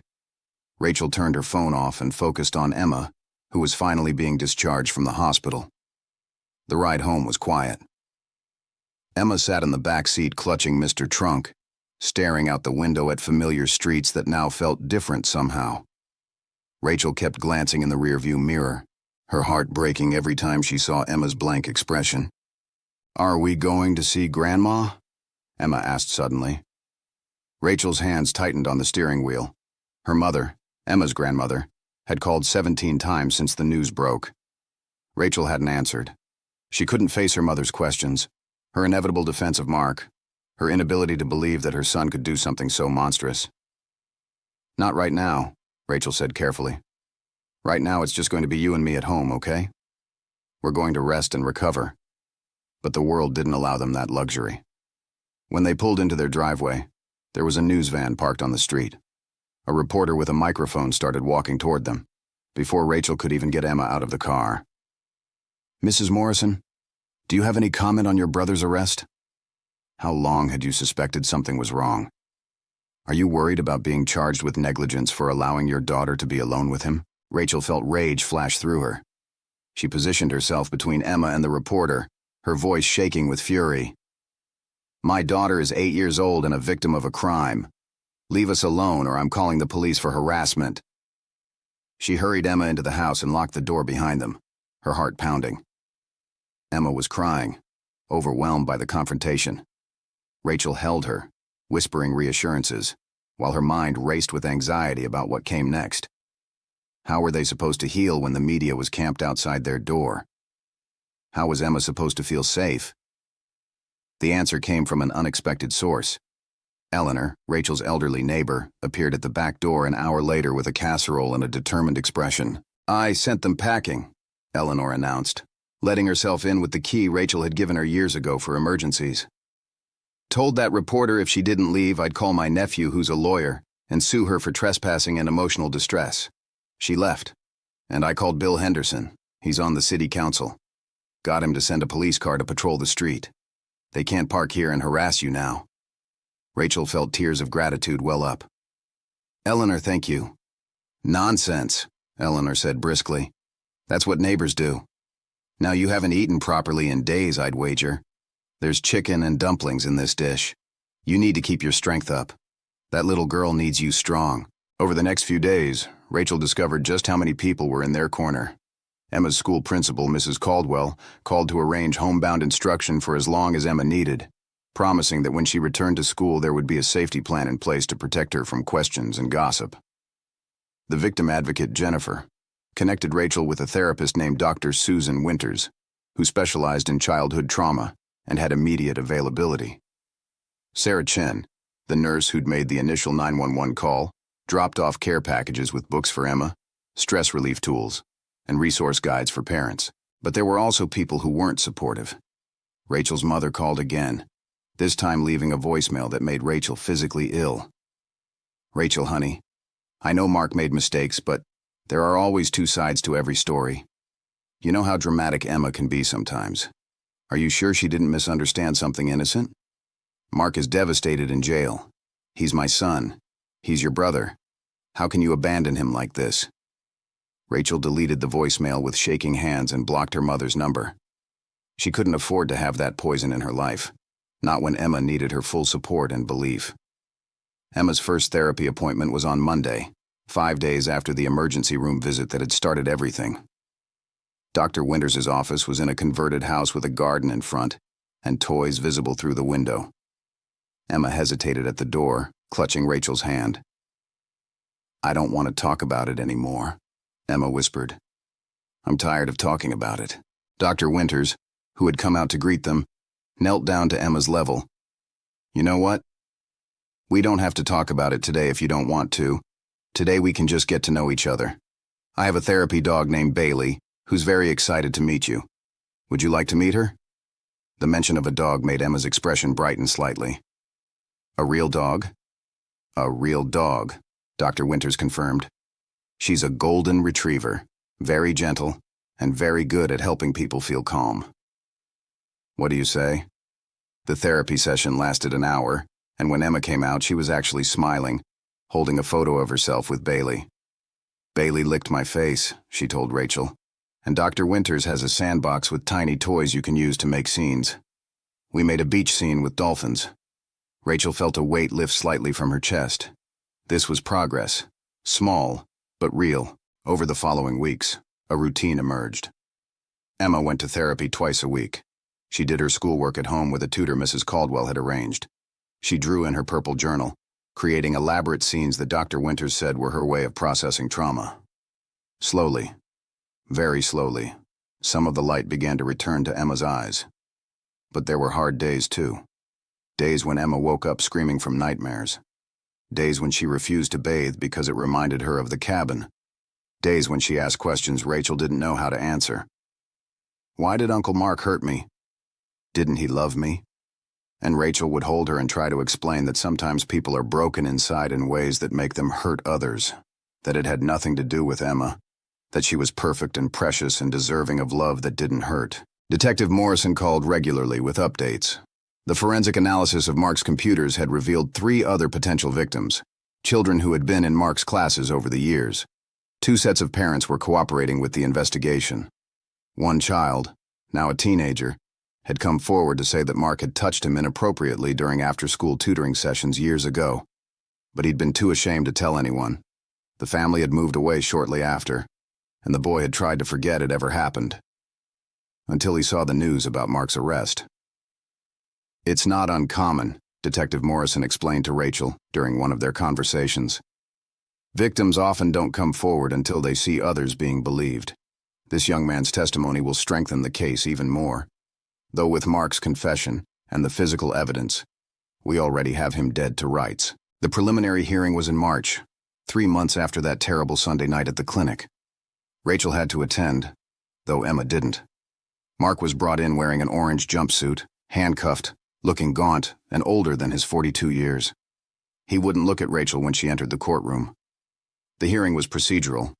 A: Rachel turned her phone off and focused on Emma, who was finally being discharged from the hospital. The ride home was quiet. Emma sat in the back seat clutching Mr. Trunk, staring out the window at familiar streets that now felt different somehow. Rachel kept glancing in the rearview mirror, her heart breaking every time she saw Emma's blank expression. "Are we going to see Grandma?" Emma asked suddenly. Rachel's hands tightened on the steering wheel. Her mother, Emma's grandmother, had called 17 times since the news broke. Rachel hadn't answered. She couldn't face her mother's questions, her inevitable defense of Mark, her inability to believe that her son could do something so monstrous. "Not right now," Rachel said carefully. "Right now it's just going to be you and me at home, okay? We're going to rest and recover." But the world didn't allow them that luxury. When they pulled into their driveway, there was a news van parked on the street. A reporter with a microphone started walking toward them, before Rachel could even get Emma out of the car. "Mrs. Morrison, do you have any comment on your brother's arrest? How long had you suspected something was wrong? Are you worried about being charged with negligence for allowing your daughter to be alone with him?" Rachel felt rage flash through her. She positioned herself between Emma and the reporter, her voice shaking with fury. "My daughter is 8 years old and a victim of a crime. Leave us alone or I'm calling the police for harassment." She hurried Emma into the house and locked the door behind them, her heart pounding. Emma was crying, overwhelmed by the confrontation. Rachel held her, whispering reassurances, while her mind raced with anxiety about what came next. How were they supposed to heal when the media was camped outside their door? How was Emma supposed to feel safe? The answer came from an unexpected source. Eleanor, Rachel's elderly neighbor, appeared at the back door an hour later with a casserole and a determined expression. "I sent them packing," Eleanor announced, letting herself in with the key Rachel had given her years ago for emergencies. "Told that reporter if she didn't leave, I'd call my nephew, who's a lawyer, and sue her for trespassing and emotional distress. She left, and I called Bill Henderson. He's on the city council. Got him to send a police car to patrol the street. They can't park here and harass you now." Rachel felt tears of gratitude well up. "Eleanor, thank you." "Nonsense," Eleanor said briskly. "That's what neighbors do. Now you haven't eaten properly in days, I'd wager. There's chicken and dumplings in this dish. You need to keep your strength up. That little girl needs you strong." Over the next few days, Rachel discovered just how many people were in their corner. Emma's school principal, Mrs. Caldwell, called to arrange homebound instruction for as long as Emma needed, promising that when she returned to school there would be a safety plan in place to protect her from questions and gossip. The victim advocate, Jennifer, connected Rachel with a therapist named Dr. Susan Winters, who specialized in childhood trauma and had immediate availability. Sarah Chen, the nurse who'd made the initial 911 call, dropped off care packages with books for Emma, stress relief tools, and resource guides for parents. But there were also people who weren't supportive. Rachel's mother called again, this time leaving a voicemail that made Rachel physically ill. "Rachel, honey, I know Mark made mistakes, but there are always two sides to every story. You know how dramatic Emma can be sometimes. Are you sure she didn't misunderstand something innocent? Mark is devastated in jail. He's my son. He's your brother. How can you abandon him like this?" Rachel deleted the voicemail with shaking hands and blocked her mother's number. She couldn't afford to have that poison in her life, not when Emma needed her full support and belief. Emma's first therapy appointment was on Monday, 5 days after the emergency room visit that had started everything. Dr. Winters' office was in a converted house with a garden in front and toys visible through the window. Emma hesitated at the door, clutching Rachel's hand. "I don't want to talk about it anymore," Emma whispered. "I'm tired of talking about it." Dr. Winters, who had come out to greet them, knelt down to Emma's level. "You know what? We don't have to talk about it today if you don't want to. Today we can just get to know each other. I have a therapy dog named Bailey, who's very excited to meet you. Would you like to meet her?" The mention of a dog made Emma's expression brighten slightly. "A real dog?" "A real dog," Dr. Winters confirmed. "She's a golden retriever, very gentle, and very good at helping people feel calm." "What do you say?" The therapy session lasted an hour, and when Emma came out, she was actually smiling, holding a photo of herself with Bailey. "Bailey licked my face," she told Rachel, "and Dr. Winters has a sandbox with tiny toys you can use to make scenes. We made a beach scene with dolphins." Rachel felt a weight lift slightly from her chest. This was progress, small, but real. Over the following weeks, a routine emerged. Emma went to therapy twice a week. She did her schoolwork at home with a tutor Mrs. Caldwell had arranged. She drew in her purple journal, creating elaborate scenes that Dr. Winters said were her way of processing trauma. Slowly, very slowly, some of the light began to return to Emma's eyes. But there were hard days too. Days when Emma woke up screaming from nightmares. Days when she refused to bathe because it reminded her of the cabin. Days when she asked questions Rachel didn't know how to answer. Why did Uncle Mark hurt me? Didn't he love me? And Rachel would hold her and try to explain that sometimes people are broken inside in ways that make them hurt others, that it had nothing to do with Emma, that she was perfect and precious and deserving of love that didn't hurt. Detective Morrison called regularly with updates. The forensic analysis of Mark's computers had revealed 3 other potential victims, children who had been in Mark's classes over the years. 2 sets of parents were cooperating with the investigation. One child, now a teenager, had come forward to say that Mark had touched him inappropriately during after-school tutoring sessions years ago, but he'd been too ashamed to tell anyone. The family had moved away shortly after, and the boy had tried to forget it ever happened, until he saw the news about Mark's arrest. It's not uncommon, Detective Morrison explained to Rachel during one of their conversations. Victims often don't come forward until they see others being believed. This young man's testimony will strengthen the case even more. Though with Mark's confession and the physical evidence, we already have him dead to rights. The preliminary hearing was in March, 3 months after that terrible Sunday night at the clinic. Rachel had to attend, though Emma didn't. Mark was brought in wearing an orange jumpsuit, handcuffed, looking gaunt and older than his 42 years. He wouldn't look at Rachel when she entered the courtroom. The hearing was procedural,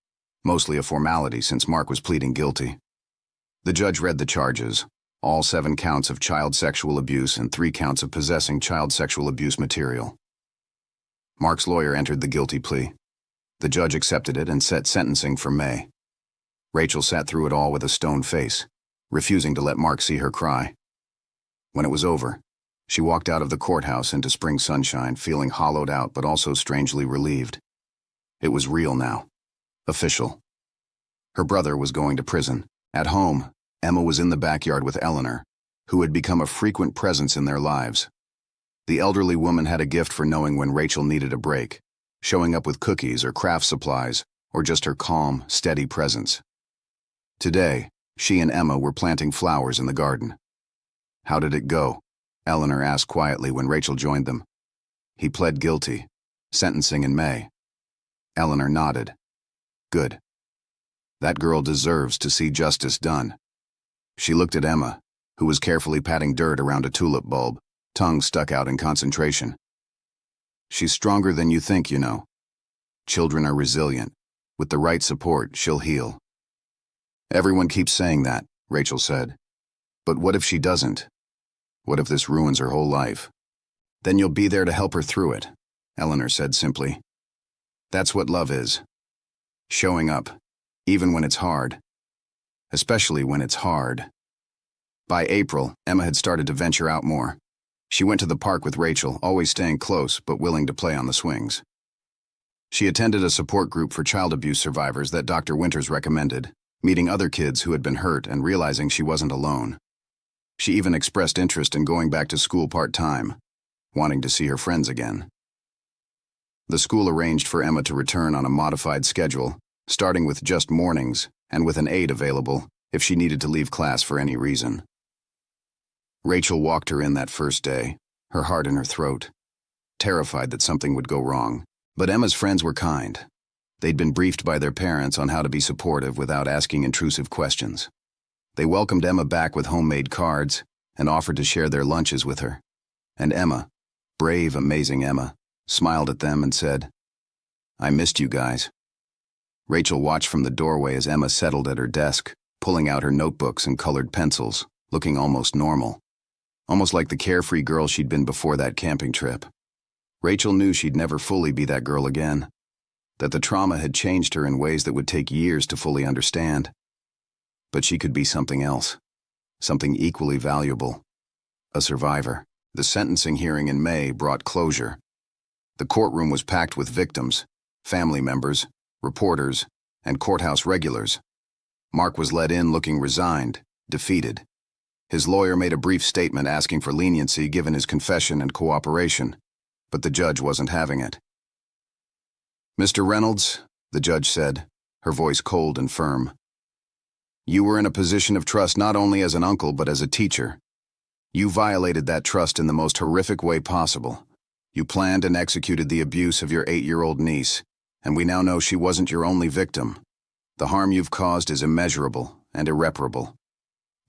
A: mostly a formality since Mark was pleading guilty. The judge read the charges, all 7 counts of child sexual abuse and 3 counts of possessing child sexual abuse material. Mark's lawyer entered the guilty plea. The judge accepted it and set sentencing for May. Rachel sat through it all with a stone face, refusing to let Mark see her cry. When it was over, she walked out of the courthouse into spring sunshine, feeling hollowed out but also strangely relieved. It was real now. Official. Her brother was going to prison. At home, Emma was in the backyard with Eleanor, who had become a frequent presence in their lives. The elderly woman had a gift for knowing when Rachel needed a break, showing up with cookies or craft supplies, or just her calm, steady presence. Today, she and Emma were planting flowers in the garden. "How did it go?" Eleanor asked quietly when Rachel joined them. "He pled guilty. Sentencing in May." Eleanor nodded. "Good. That girl deserves to see justice done." She looked at Emma, who was carefully patting dirt around a tulip bulb, tongue stuck out in concentration. "She's stronger than you think, you know. Children are resilient. With the right support, she'll heal." "Everyone keeps saying that," Rachel said. "But what if she doesn't? What if this ruins her whole life?" "Then you'll be there to help her through it," Eleanor said simply. "That's what love is. Showing up, even when it's hard. Especially when it's hard." By April, Emma had started to venture out more. She went to the park with Rachel, always staying close but willing to play on the swings. She attended a support group for child abuse survivors that Dr. Winters recommended, meeting other kids who had been hurt and realizing she wasn't alone. She even expressed interest in going back to school part-time, wanting to see her friends again. The school arranged for Emma to return on a modified schedule, starting with just mornings and with an aide available if she needed to leave class for any reason. Rachel walked her in that first day, her heart in her throat, terrified that something would go wrong. But Emma's friends were kind. They'd been briefed by their parents on how to be supportive without asking intrusive questions. They welcomed Emma back with homemade cards and offered to share their lunches with her. And Emma, brave, amazing Emma, smiled at them and said, "I missed you guys." Rachel watched from the doorway as Emma settled at her desk, pulling out her notebooks and colored pencils, looking almost normal. Almost like the carefree girl she'd been before that camping trip. Rachel knew she'd never fully be that girl again, that the trauma had changed her in ways that would take years to fully understand. But she could be something else, something equally valuable, a survivor. The sentencing hearing in May brought closure. The courtroom was packed with victims, family members, reporters, and courthouse regulars. Mark was led in looking resigned, defeated. His lawyer made a brief statement asking for leniency given his confession and cooperation, but the judge wasn't having it. "Mr. Reynolds," the judge said, her voice cold and firm, "you were in a position of trust not only as an uncle but as a teacher. You violated that trust in the most horrific way possible. You planned and executed the abuse of your 8-year-old niece, and we now know she wasn't your only victim. The harm you've caused is immeasurable and irreparable.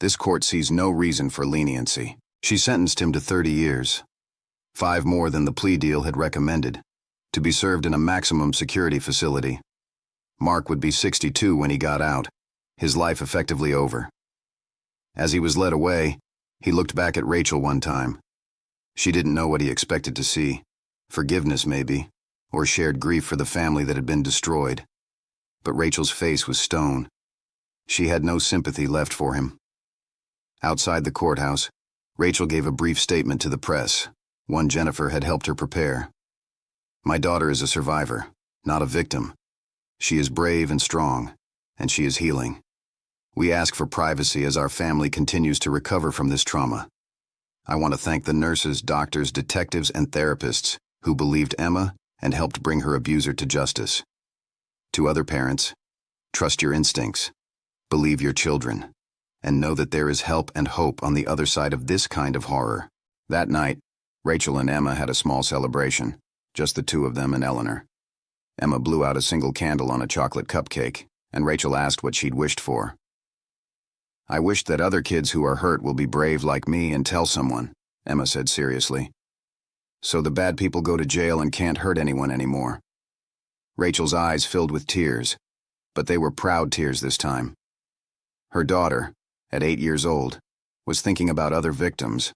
A: This court sees no reason for leniency." She sentenced him to 30 years, 5 more than the plea deal had recommended, to be served in a maximum security facility. Mark would be 62 when he got out, his life effectively over. As he was led away, he looked back at Rachel one time. She didn't know what he expected to see. Forgiveness, maybe, or shared grief for the family that had been destroyed. But Rachel's face was stone. She had no sympathy left for him. Outside the courthouse, Rachel gave a brief statement to the press, one Jennifer had helped her prepare. "My daughter is a survivor, not a victim. She is brave and strong, and she is healing. We ask for privacy as our family continues to recover from this trauma. I want to thank the nurses, doctors, detectives, and therapists who believed Emma and helped bring her abuser to justice. To other parents, trust your instincts, believe your children, and know that there is help and hope on the other side of this kind of horror. That night, Rachel and Emma had a small celebration, just the two of them and Eleanor. Emma blew out a single candle on a chocolate cupcake, and Rachel asked what she'd wished for. "I wish that other kids who are hurt will be brave like me and tell someone," Emma said seriously. "So the bad people go to jail and can't hurt anyone anymore." Rachel's eyes filled with tears, but they were proud tears this time. Her daughter, at 8 years old, was thinking about other victims,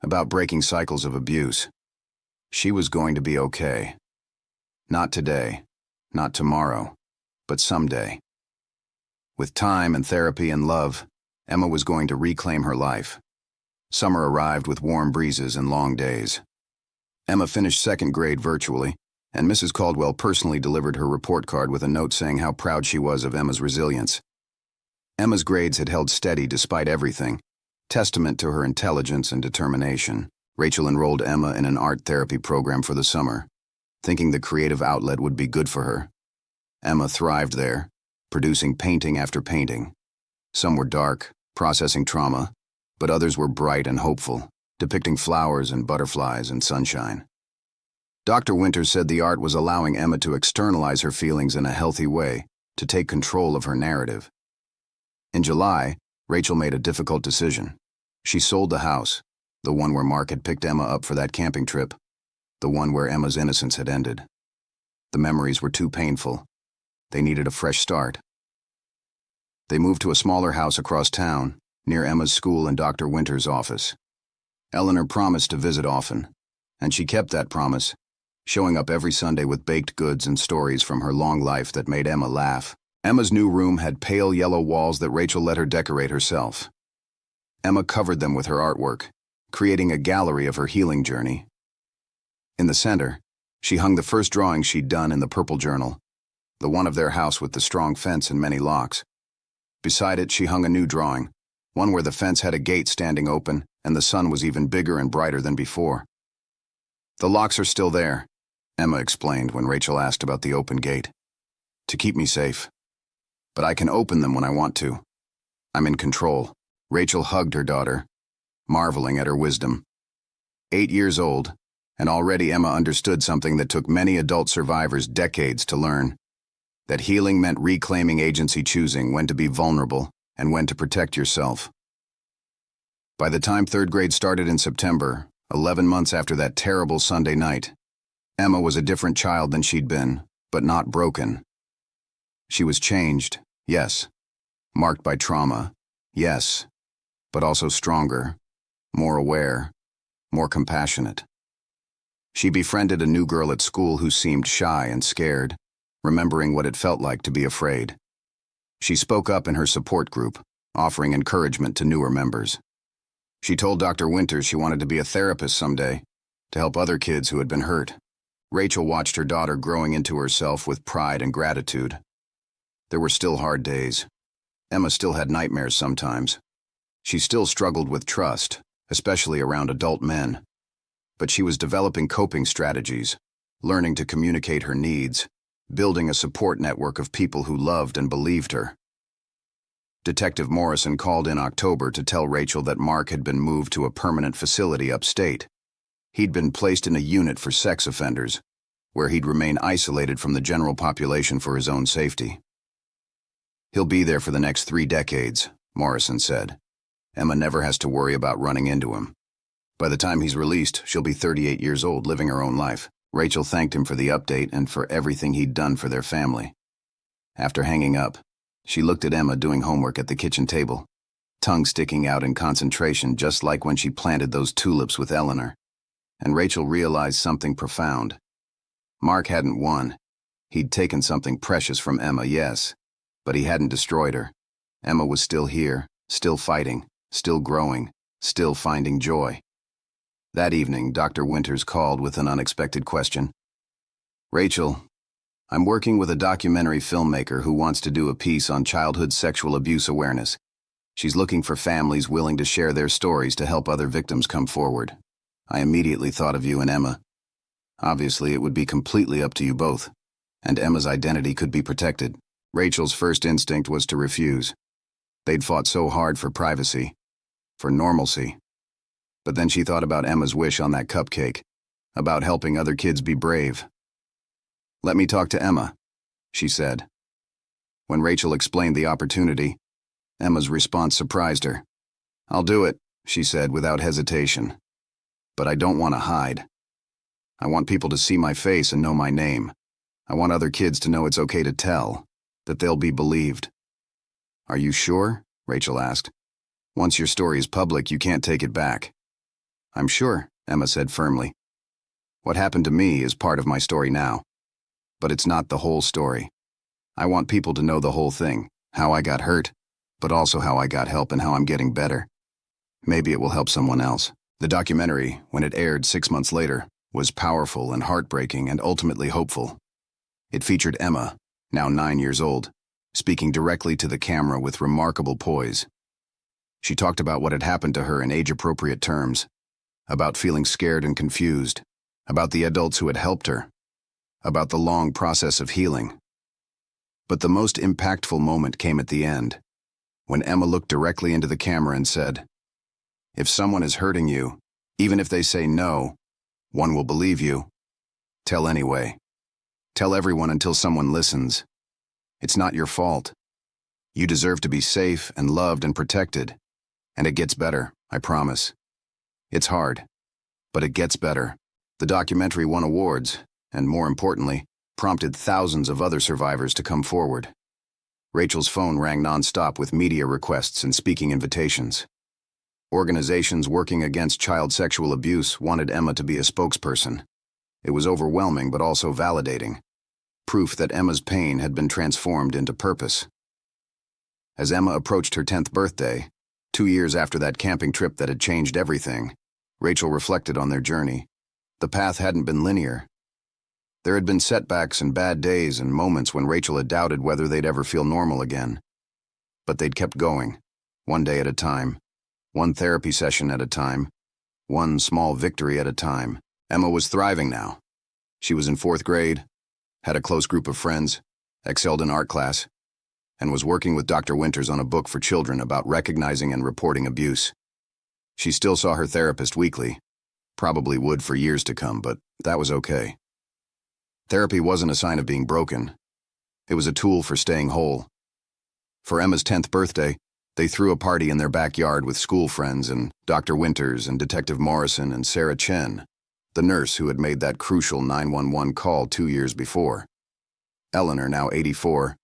A: about breaking cycles of abuse. She was going to be okay. Not today, not tomorrow, but someday. With time and therapy and love, Emma was going to reclaim her life. Summer arrived with warm breezes and long days. Emma finished second grade virtually, and Mrs. Caldwell personally delivered her report card with a note saying how proud she was of Emma's resilience. Emma's grades had held steady despite everything, testament to her intelligence and determination. Rachel enrolled Emma in an art therapy program for the summer, thinking the creative outlet would be good for her. Emma thrived there, producing painting after painting. Some were dark, processing trauma, but others were bright and hopeful, depicting flowers and butterflies and sunshine. Dr. Winters said the art was allowing Emma to externalize her feelings in a healthy way, to take control of her narrative. In July, Rachel made a difficult decision. She sold the house, the one where Mark had picked Emma up for that camping trip, the one where Emma's innocence had ended. The memories were too painful. They needed a fresh start. They moved to a smaller house across town, near Emma's school and Dr. Winters' office. Eleanor promised to visit often, and she kept that promise, showing up every Sunday with baked goods and stories from her long life that made Emma laugh. Emma's new room had pale yellow walls that Rachel let her decorate herself. Emma covered them with her artwork, creating a gallery of her healing journey. In the center, she hung the first drawing she'd done in the purple journal, the one of their house with the strong fence and many locks. Beside it, she hung a new drawing, one where the fence had a gate standing open and the sun was even bigger and brighter than before. "The locks are still there," Emma explained when Rachel asked about the open gate. "To keep me safe. But I can open them when I want to. I'm in control." Rachel hugged her daughter, marveling at her wisdom. 8 years old, and already Emma understood something that took many adult survivors decades to learn: that healing meant reclaiming agency, choosing when to be vulnerable and when to protect yourself. By the time third grade started in September, 11 months after that terrible Sunday night, Emma was a different child than she'd been, but not broken. She was changed, yes. Marked by trauma, yes. But also stronger, more aware, more compassionate. She befriended a new girl at school who seemed shy and scared, remembering what it felt like to be afraid. She spoke up in her support group, offering encouragement to newer members. She told Dr. Winters she wanted to be a therapist someday, to help other kids who had been hurt. Rachel watched her daughter growing into herself with pride and gratitude. There were still hard days. Emma still had nightmares sometimes. She still struggled with trust, especially around adult men. But she was developing coping strategies, learning to communicate her needs, building a support network of people who loved and believed her. Detective Morrison called in October to tell Rachel that Mark had been moved to a permanent facility upstate. He'd been placed in a unit for sex offenders, where he'd remain isolated from the general population for his own safety. "He'll be there for the next 3 decades, Morrison said. "Emma never has to worry about running into him. By the time he's released, she'll be 38 years old, living her own life." Rachel thanked him for the update and for everything he'd done for their family. After hanging up, she looked at Emma doing homework at the kitchen table, tongue sticking out in concentration just like when she planted those tulips with Eleanor. And Rachel realized something profound. Mark hadn't won. He'd taken something precious from Emma, yes, but he hadn't destroyed her. Emma was still here, still fighting, still growing, still finding joy. That evening, Dr. Winters called with an unexpected question. "Rachel, I'm working with a documentary filmmaker who wants to do a piece on childhood sexual abuse awareness. She's looking for families willing to share their stories to help other victims come forward. I immediately thought of you and Emma. Obviously, it would be completely up to you both." and Emma's identity could be protected. Rachel's first instinct was to refuse. They'd fought so hard for privacy, for normalcy. But then she thought about Emma's wish on that cupcake, about helping other kids be brave. "Let me talk to Emma," she said. When Rachel explained the opportunity, Emma's response surprised her. "I'll do it," she said without hesitation. "But I don't want to hide. I want people to see my face and know my name. I want other kids to know it's okay to tell, that they'll be believed." "Are you sure?" Rachel asked. "Once your story is public, you can't take it back." "I'm sure," Emma said firmly. "What happened to me is part of my story now. But it's not the whole story. I want people to know the whole thing, how I got hurt, but also how I got help and how I'm getting better. Maybe it will help someone else." The documentary, when it aired 6 months later, was powerful and heartbreaking and ultimately hopeful. It featured Emma, now 9 years old, speaking directly to the camera with remarkable poise. She talked about what had happened to her in age-appropriate terms, about feeling scared and confused, about the adults who had helped her, about the long process of healing. But the most impactful moment came at the end, when Emma looked directly into the camera and said, "If someone is hurting you, even if they say no, one will believe you. Tell anyway. Tell everyone until someone listens. It's not your fault. You deserve to be safe and loved and protected. And it gets better, I promise. It's hard, but it gets better." The documentary won awards, and more importantly, prompted thousands of other survivors to come forward. Rachel's phone rang nonstop with media requests and speaking invitations. Organizations working against child sexual abuse wanted Emma to be a spokesperson. It was overwhelming but also validating. Proof that Emma's pain had been transformed into purpose. As Emma approached her 10th birthday, 2 years after that camping trip that had changed everything, Rachel reflected on their journey. The path hadn't been linear. There had been setbacks and bad days and moments when Rachel had doubted whether they'd ever feel normal again. But they'd kept going, one day at a time, one therapy session at a time, one small victory at a time. Emma was thriving now. She was in 4th grade, had a close group of friends, excelled in art class, and was working with Dr. Winters on a book for children about recognizing and reporting abuse. She still saw her therapist weekly, probably would for years to come, but that was okay. Therapy wasn't a sign of being broken. It was a tool for staying whole. For Emma's 10th birthday, they threw a party in their backyard with school friends and Dr. Winters and Detective Morrison and Sarah Chen, the nurse who had made that crucial 911 call 2 years before. Eleanor, now 84,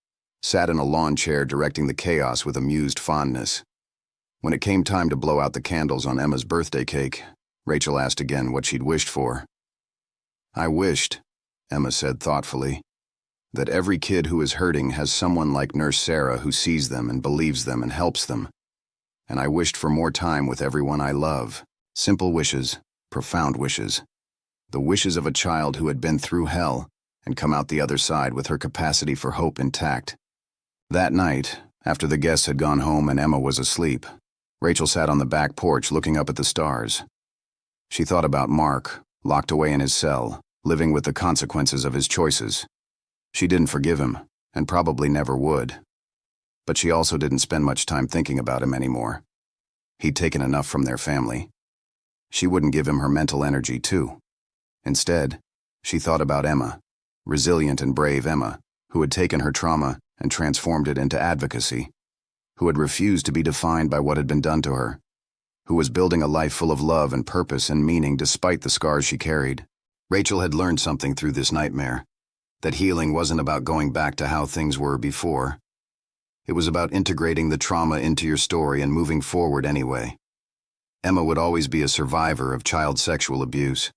A: sat in a lawn chair directing the chaos with amused fondness. When it came time to blow out the candles on Emma's birthday cake, Rachel asked again what she'd wished for. "I wished," Emma said thoughtfully, "that every kid who is hurting has someone like Nurse Sarah who sees them and believes them and helps them. And I wished for more time with everyone I love." Simple wishes, profound wishes. The wishes of a child who had been through hell and come out the other side with her capacity for hope intact. That night, after the guests had gone home and Emma was asleep, Rachel sat on the back porch looking up at the stars. She thought about Mark, locked away in his cell, living with the consequences of his choices. She didn't forgive him, and probably never would. But she also didn't spend much time thinking about him anymore. He'd taken enough from their family. She wouldn't give him her mental energy, too. Instead, she thought about Emma, resilient and brave Emma, who had taken her trauma and transformed it into advocacy, who had refused to be defined by what had been done to her, who was building a life full of love and purpose and meaning despite the scars she carried. Rachel had learned something through this nightmare, that healing wasn't about going back to how things were before. It was about integrating the trauma into your story and moving forward anyway. Emma would always be a survivor of child sexual abuse.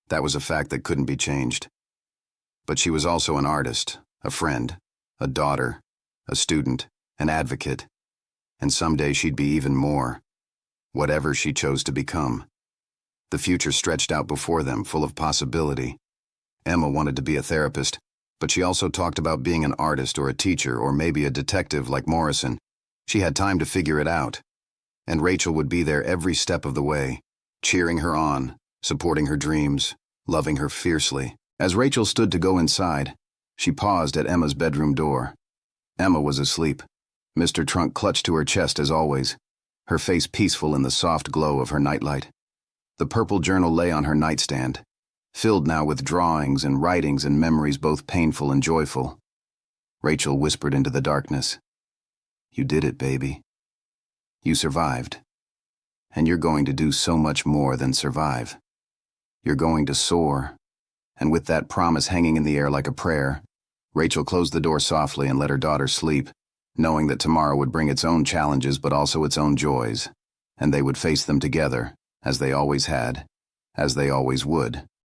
A: That was a fact that couldn't be changed. But she was also an artist, a friend, a daughter, a student, an advocate. And someday she'd be even more, whatever she chose to become. The future stretched out before them, full of possibility. Emma wanted to be a therapist, but she also talked about being an artist or a teacher or maybe a detective like Morrison. She had time to figure it out. And Rachel would be there every step of the way, cheering her on, supporting her dreams, loving her fiercely. As Rachel stood to go inside, She paused at Emma's bedroom door. Emma was asleep. Mr. Trunk clutched to her chest as always, her face peaceful in the soft glow of her nightlight. The purple journal lay on her nightstand, filled now with drawings and writings and memories both painful and joyful. Rachel whispered into the darkness, "You did it, baby. You survived. And you're going to do so much more than survive. You're going to soar." And with that promise hanging in the air like a prayer, Rachel closed the door softly and let her daughter sleep, knowing that tomorrow would bring its own challenges but also its own joys, and they would face them together, as they always had, as they always would.